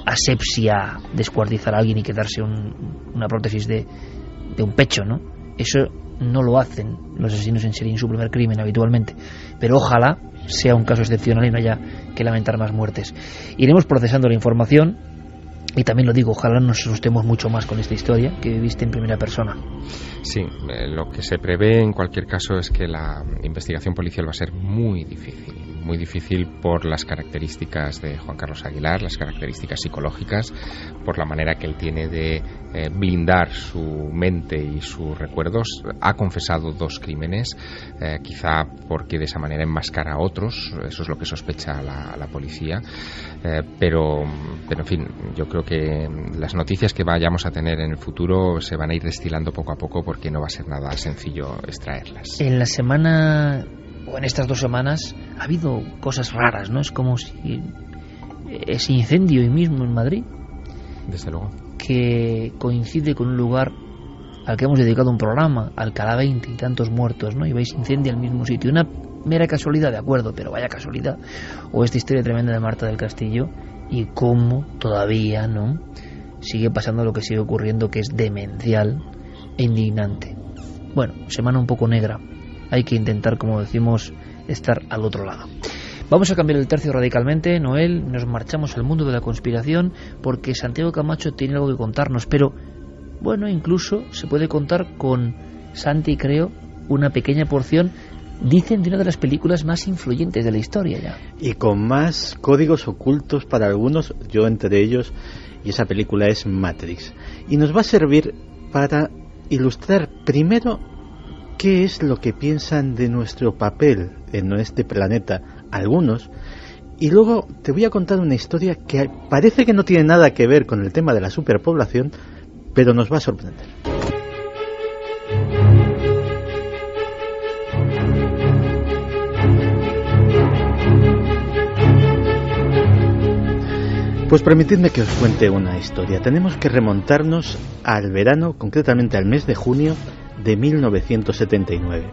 Speaker 1: asepsia, descuartizar a alguien y quedarse una prótesis de un pecho, ¿no? Eso no lo hacen los asesinos en serie en su primer crimen habitualmente. Pero ojalá sea un caso excepcional y no haya que lamentar más muertes. Iremos procesando la información. Y también lo digo, ojalá nos asustemos mucho más con esta historia que viviste en primera persona.
Speaker 2: Sí, lo que se prevé en cualquier caso es que la investigación policial va a ser muy difícil por las características de Juan Carlos Aguilar, las características psicológicas, por la manera que él tiene de blindar su mente y sus recuerdos. Ha confesado 2 crímenes, quizá porque de esa manera enmascara a otros, eso es lo que sospecha la policía, pero en fin, yo creo que las noticias que vayamos a tener en el futuro se van a ir destilando poco a poco, porque no va a ser nada sencillo extraerlas.
Speaker 1: En la semana, o en estas 2 semanas, ha habido cosas raras, ¿no? Es como si ese incendio hoy mismo en Madrid,
Speaker 2: desde luego,
Speaker 1: que coincide con un lugar al que hemos dedicado un programa, Alcalá 20 y tantos muertos, ¿no? Y vais incendia al mismo sitio. Una mera casualidad, de acuerdo, pero vaya casualidad, o esta historia tremenda de Marta del Castillo, y cómo todavía no sigue pasando lo que sigue ocurriendo, que es demencial e indignante. Bueno, semana un poco negra, hay que intentar, como decimos, estar al otro lado. Vamos a cambiar el tercio radicalmente, Noel, nos marchamos al mundo de la conspiración, porque Santiago Camacho tiene algo que contarnos, pero bueno, incluso se puede contar con Santi, creo, una pequeña porción, dicen, de una de las películas más influyentes de la historia ya.
Speaker 5: Y con más códigos ocultos para algunos, yo entre ellos, y esa película es Matrix. Y nos va a servir para ilustrar primero qué es lo que piensan de nuestro papel en este planeta algunos, y luego te voy a contar una historia que parece que no tiene nada que ver con el tema de la superpoblación, pero nos va a sorprender. Pues permitidme que os cuente una historia. Tenemos que remontarnos al verano, concretamente al mes de junio de 1979.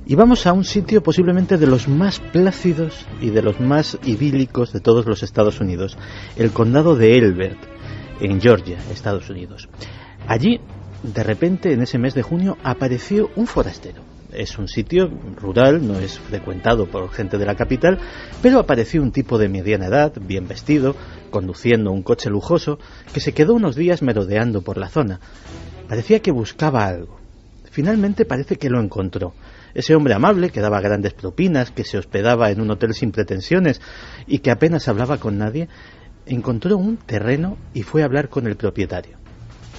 Speaker 5: Y vamos a un sitio posiblemente de los más plácidos y de los más idílicos de todos los Estados Unidos, el condado de Elbert, en Georgia, Estados Unidos. Allí, de repente, en ese mes de junio, apareció un forastero. Es un sitio rural, no es frecuentado por gente de la capital, pero apareció un tipo de mediana edad, bien vestido, conduciendo un coche lujoso, que se quedó unos días merodeando por la zona. Parecía que buscaba algo. Finalmente parece que lo encontró. Ese hombre amable, que daba grandes propinas, que se hospedaba en un hotel sin pretensiones y que apenas hablaba con nadie, encontró un terreno y fue a hablar con el propietario.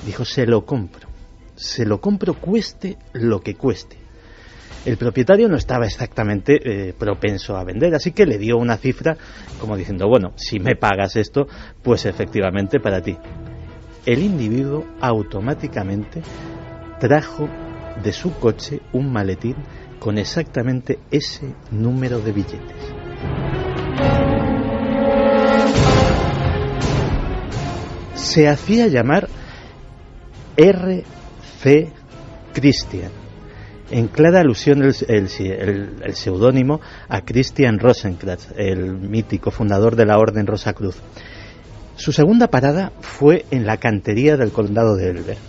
Speaker 5: Dijo, se lo compro cueste lo que cueste. El propietario no estaba exactamente propenso a vender, así que le dio una cifra como diciendo, bueno, si me pagas esto, pues efectivamente para ti. El individuo automáticamente trajo de su coche un maletín con exactamente ese número de billetes. Se hacía llamar R.C. Christian, en clara alusión el seudónimo a Christian Rosenkrantz, el mítico fundador de la Orden Rosacruz. Su segunda parada fue en la cantería del condado de Elbert.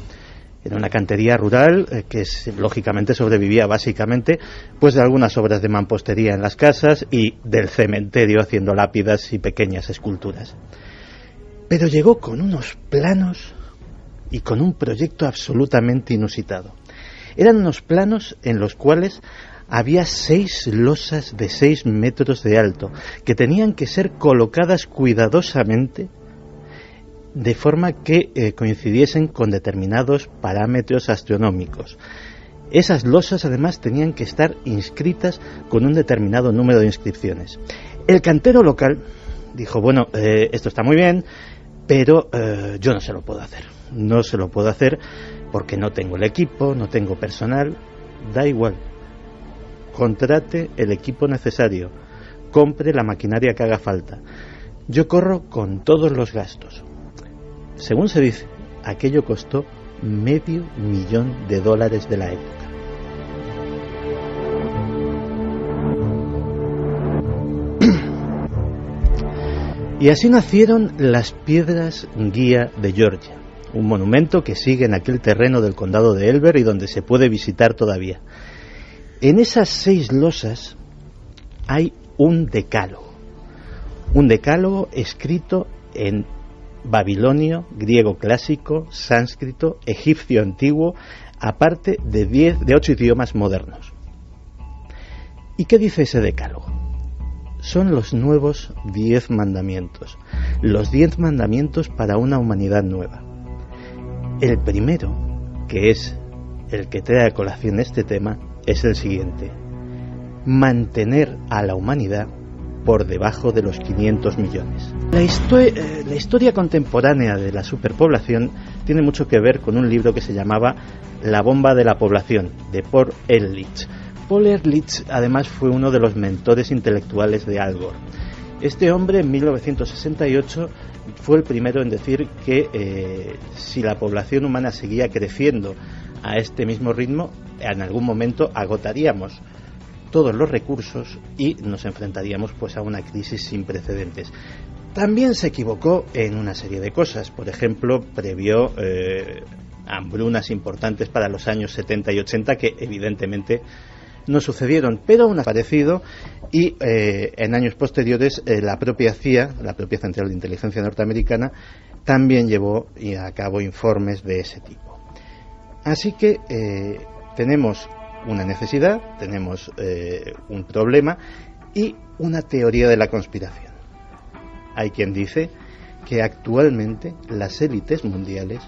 Speaker 5: Era una cantería rural que lógicamente sobrevivía básicamente pues de algunas obras de mampostería en las casas y del cementerio haciendo lápidas y pequeñas esculturas. Pero llegó con unos planos y con un proyecto absolutamente inusitado. Eran unos planos en los cuales había 6 losas de 6 metros de alto que tenían que ser colocadas cuidadosamente de forma que coincidiesen con determinados parámetros astronómicos. Esas losas además tenían que estar inscritas con un determinado número de inscripciones. El cantero local dijo, bueno, esto está muy bien, pero yo no se lo puedo hacer. No se lo puedo hacer porque no tengo el equipo, no tengo personal. Da igual. Contrate el equipo necesario. Compre la maquinaria que haga falta. Yo corro con todos los gastos. Según se dice, aquello costó $500,000 de la época. Y así nacieron las piedras guía de Georgia, un monumento que sigue en aquel terreno del condado de Elbert y donde se puede visitar todavía. En esas 6 losas hay un decálogo escrito en babilonio, griego clásico, sánscrito, egipcio antiguo, aparte de 8 idiomas modernos. ¿Y qué dice ese decálogo? Son los nuevos 10 mandamientos, los 10 mandamientos para una humanidad nueva. El primero, que es el que trae a colación este tema, es el siguiente: mantener a la humanidad por debajo de los 500 millones. La historia contemporánea de la superpoblación tiene mucho que ver con un libro que se llamaba La bomba de la población, de Paul Ehrlich. Paul Ehrlich además fue uno de los mentores intelectuales de Al Gore. Este hombre en 1968 fue el primero en decir que si la población humana seguía creciendo a este mismo ritmo, en algún momento agotaríamos todos los recursos y nos enfrentaríamos pues a una crisis sin precedentes. También se equivocó en una serie de cosas. Por ejemplo, previó hambrunas importantes para los años 70 y 80 que evidentemente no sucedieron, pero aún ha aparecido, y en años posteriores la propia CIA, la propia Central de Inteligencia Norteamericana, también llevó a cabo informes de ese tipo. Así que tenemos una necesidad, tenemos un problema y una teoría de la conspiración. Hay quien dice que actualmente las élites mundiales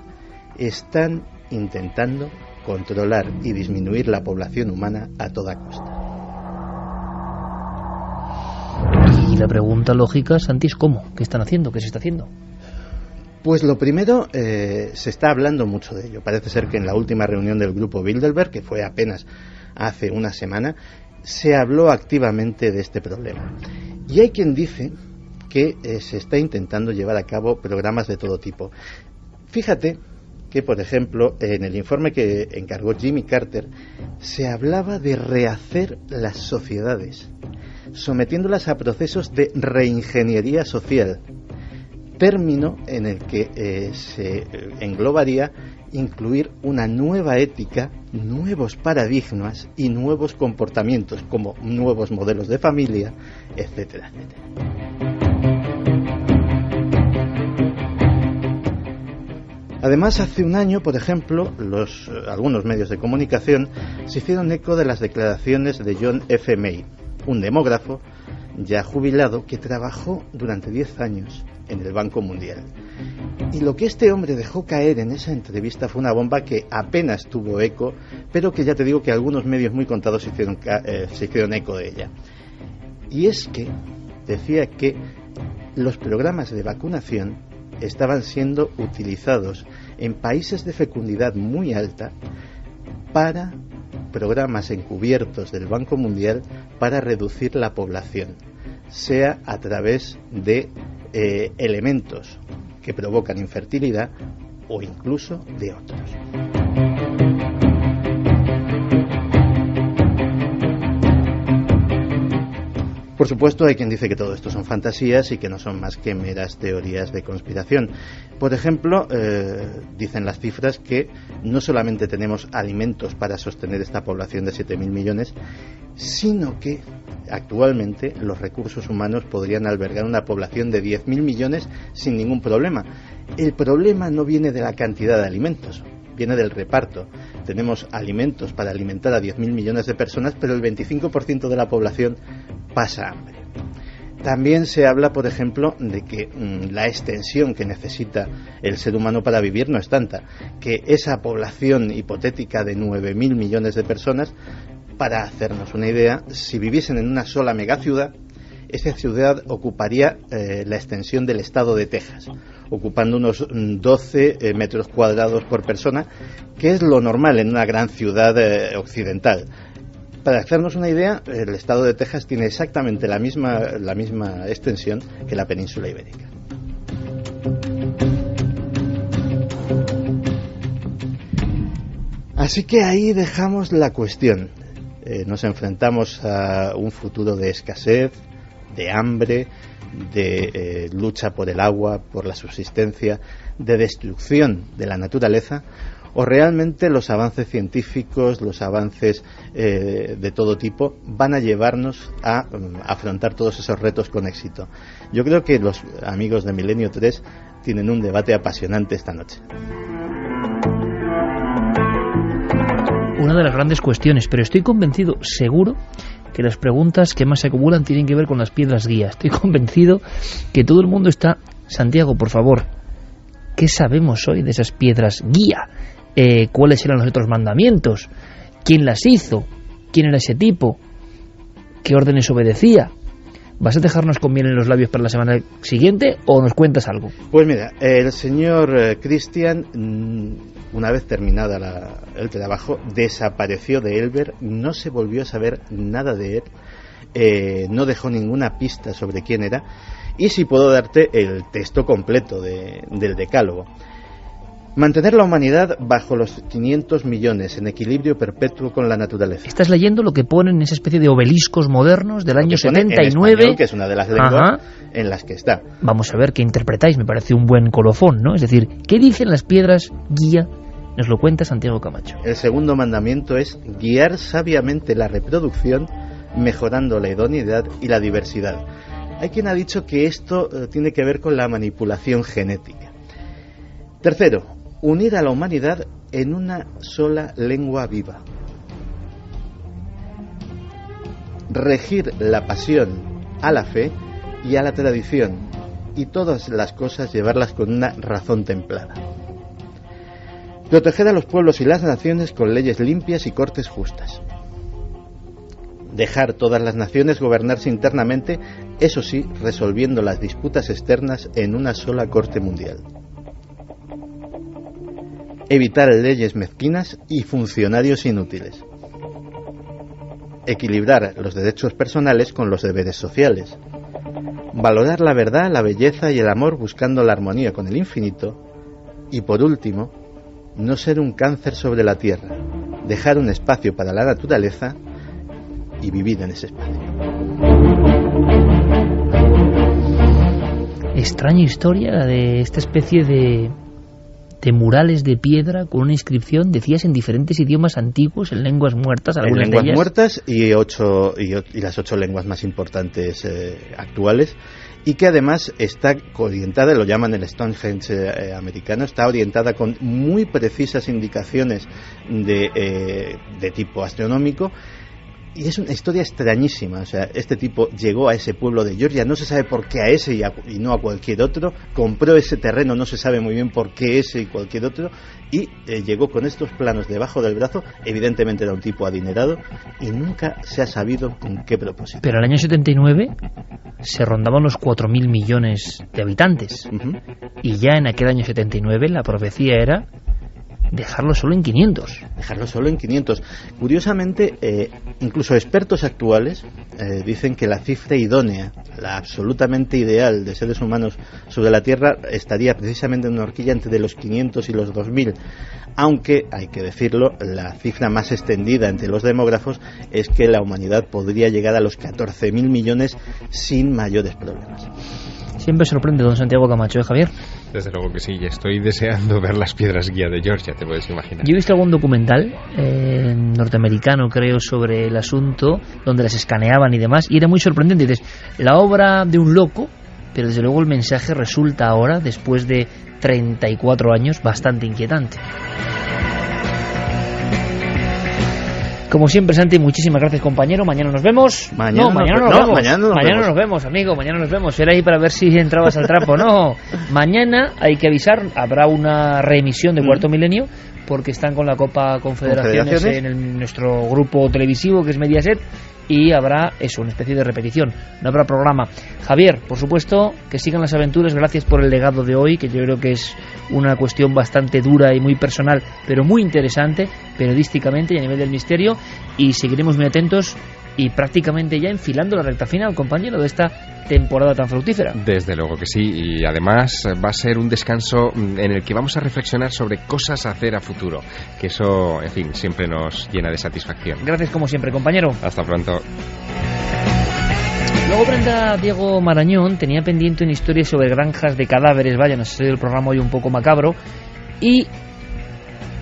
Speaker 5: están intentando controlar y disminuir la población humana a toda costa.
Speaker 1: Y la pregunta lógica, Santi, es ¿cómo? ¿Qué están haciendo? ¿Qué se está haciendo?
Speaker 5: Pues lo primero, se está hablando mucho de ello. Parece ser que en la última reunión del grupo Bilderberg, que fue apenas hace una semana, se habló activamente de este problema. Y hay quien dice que se está intentando llevar a cabo programas de todo tipo. Fíjate que, por ejemplo, en el informe que encargó Jimmy Carter, se hablaba de rehacer las sociedades, sometiéndolas a procesos de reingeniería social, término en el que se englobaría incluir una nueva ética, nuevos paradigmas y nuevos comportamientos, como nuevos modelos de familia, etcétera, etcétera. Además, hace un año, por ejemplo, algunos medios de comunicación se hicieron eco de las declaraciones de John F. May, un demógrafo ya jubilado que trabajó durante 10 años en el Banco Mundial. Y lo que este hombre dejó caer en esa entrevista fue una bomba que apenas tuvo eco, pero que ya te digo que algunos medios muy contados se hicieron eco de ella. Y es que decía que los programas de vacunación estaban siendo utilizados en países de fecundidad muy alta para programas encubiertos del Banco Mundial para reducir la población, sea a través de elementos que provocan infertilidad o incluso de otros. Por supuesto, hay quien dice que todo esto son fantasías y que no son más que meras teorías de conspiración. Por ejemplo, dicen las cifras que no solamente tenemos alimentos para sostener esta población de 7.000 millones, sino que actualmente los recursos humanos podrían albergar una población de 10.000 millones sin ningún problema. El problema no viene de la cantidad de alimentos, viene del reparto. Tenemos alimentos para alimentar a 10.000 millones de personas, pero el 25% de la población pasa hambre. También se habla, por ejemplo, de que la extensión que necesita el ser humano para vivir no es tanta, que esa población hipotética de 9.000 millones de personas, para hacernos una idea, si viviesen en una sola megaciudad, esa ciudad ocuparía la extensión del estado de Texas, ocupando unos 12 metros cuadrados por persona, que es lo normal en una gran ciudad occidental. Para hacernos una idea, el estado de Texas tiene exactamente la misma extensión que la península ibérica. Así que ahí dejamos la cuestión. Nos enfrentamos a un futuro de escasez, de hambre, de lucha por el agua, por la subsistencia, de destrucción de la naturaleza, o realmente los avances científicos, los avances de todo tipo van a llevarnos a afrontar todos esos retos con éxito. Yo creo que los amigos de Milenio 3 tienen un debate apasionante esta noche.
Speaker 1: Una de las grandes cuestiones, pero estoy convencido, seguro, que las preguntas que más se acumulan tienen que ver con las piedras guía. Estoy convencido que todo el mundo está... Santiago, por favor, ¿qué sabemos hoy de esas piedras guía? ¿Cuáles eran los otros mandamientos? ¿Quién las hizo? ¿Quién era ese tipo? ¿Qué órdenes obedecía? ¿Vas a dejarnos con miel en los labios para la semana siguiente o nos cuentas algo?
Speaker 5: Pues mira, el señor Christian, una vez terminada el trabajo, desapareció de Elber, no se volvió a saber nada de él, no dejó ninguna pista sobre quién era, y si puedo darte el texto completo del decálogo. Mantener la humanidad bajo los 500 millones, en equilibrio perpetuo con la naturaleza.
Speaker 1: Estás leyendo lo que ponen en esa especie de obeliscos modernos del año 79.
Speaker 5: En español, que es una de las lenguas en las que está.
Speaker 1: Vamos a ver qué interpretáis, me parece un buen colofón, ¿no? Es decir, ¿qué dicen las piedras guía? Nos lo cuenta Santiago Camacho.
Speaker 5: El segundo mandamiento es guiar sabiamente la reproducción, mejorando la idoneidad y la diversidad. Hay quien ha dicho que esto tiene que ver con la manipulación genética. Tercero, unir a la humanidad en una sola lengua viva. Regir la pasión a la fe y a la tradición, y todas las cosas llevarlas con una razón templada. Proteger a los pueblos y las naciones con leyes limpias y cortes justas. Dejar todas las naciones gobernarse internamente, eso sí, resolviendo las disputas externas en una sola corte mundial. Evitar leyes mezquinas y funcionarios inútiles. Equilibrar los derechos personales con los deberes sociales. Valorar la verdad, la belleza y el amor buscando la armonía con el infinito. Y por último, no ser un cáncer sobre la tierra, dejar un espacio para la naturaleza y vivir en ese espacio.
Speaker 1: Extraña historia la de esta especie de murales de piedra con una inscripción, decías, en diferentes idiomas antiguos, en lenguas muertas, algunas
Speaker 5: en lenguas
Speaker 1: de ellas.
Speaker 5: Muertas y las 8 lenguas más importantes actuales, y que además está orientada, lo llaman el Stonehenge americano, está orientada con muy precisas indicaciones de tipo astronómico. Y es una historia extrañísima. O sea, este tipo llegó a ese pueblo de Georgia, no se sabe por qué a ese y no a cualquier otro, compró ese terreno, no se sabe muy bien por qué ese y cualquier otro, y llegó con estos planos debajo del brazo. Evidentemente era un tipo adinerado y nunca se ha sabido con qué propósito.
Speaker 1: Pero el año 79 se rondaban los 4.000 millones de habitantes. Y ya en aquel año 79 la profecía era dejarlo solo en 500.
Speaker 5: Dejarlo solo en 500. Curiosamente, incluso expertos actuales dicen que la cifra idónea, la absolutamente ideal de seres humanos sobre la Tierra, estaría precisamente en una horquilla entre los 500 y los 2.000. Aunque, hay que decirlo, la cifra más extendida entre los demógrafos es que la humanidad podría llegar a los 14.000 millones sin mayores problemas.
Speaker 1: Siempre sorprende don Santiago Camacho, ¿eh, Javier?
Speaker 2: Desde luego que sí, y estoy deseando ver las piedras guía de Georgia, te puedes imaginar.
Speaker 1: Yo he visto algún documental norteamericano, creo, sobre el asunto, donde las escaneaban y demás, y era muy sorprendente. Dices, la obra de un loco, pero desde luego el mensaje resulta ahora, después de 34 años, bastante inquietante. Como siempre, Santi, muchísimas gracias, compañero. Mañana nos vemos.
Speaker 5: Mañana
Speaker 1: nos vemos, amigo. Mañana nos vemos. Era ahí para ver si entrabas al trapo. No, mañana hay que avisar. Habrá una reemisión de Cuarto Milenio, porque están con la Copa Confederaciones en nuestro grupo televisivo, que es Mediaset, y habrá eso, una especie de repetición. No habrá programa. Javier, por supuesto, que sigan las aventuras. Gracias por el legado de hoy, que yo creo que es una cuestión bastante dura y muy personal, pero muy interesante periodísticamente y a nivel del misterio, y seguiremos muy atentos y prácticamente ya enfilando la recta final, compañero, de esta temporada tan fructífera.
Speaker 2: Desde luego que sí, y además va a ser un descanso en el que vamos a reflexionar sobre cosas a hacer a futuro, que eso, en fin, siempre nos llena de satisfacción.
Speaker 1: Gracias como siempre, compañero.
Speaker 2: Hasta pronto.
Speaker 1: Luego Diego Marañón tenía pendiente una historia sobre granjas de cadáveres. Vaya, nos ha salido el programa hoy un poco macabro. Y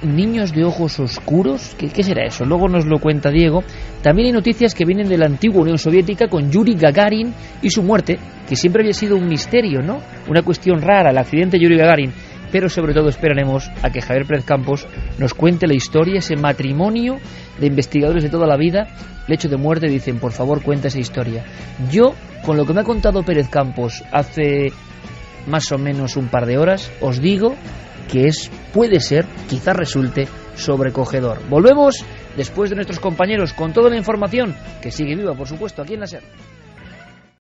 Speaker 1: niños de ojos oscuros, ¿qué será eso? Luego nos lo cuenta Diego. También hay noticias que vienen de la antigua Unión Soviética con Yuri Gagarin y su muerte, que siempre había sido un misterio, ¿no? Una cuestión rara, el accidente de Yuri Gagarin. Pero sobre todo esperaremos a que Javier Pérez Campos nos cuente la historia, ese matrimonio de investigadores de toda la vida, el hecho de muerte. Dicen, por favor, cuenta esa historia. Yo, con lo que me ha contado Pérez Campos hace más o menos un par de horas, os digo que puede ser, quizás resulte sobrecogedor. Volvemos después de nuestros compañeros con toda la información que sigue viva, por supuesto, aquí en la SER.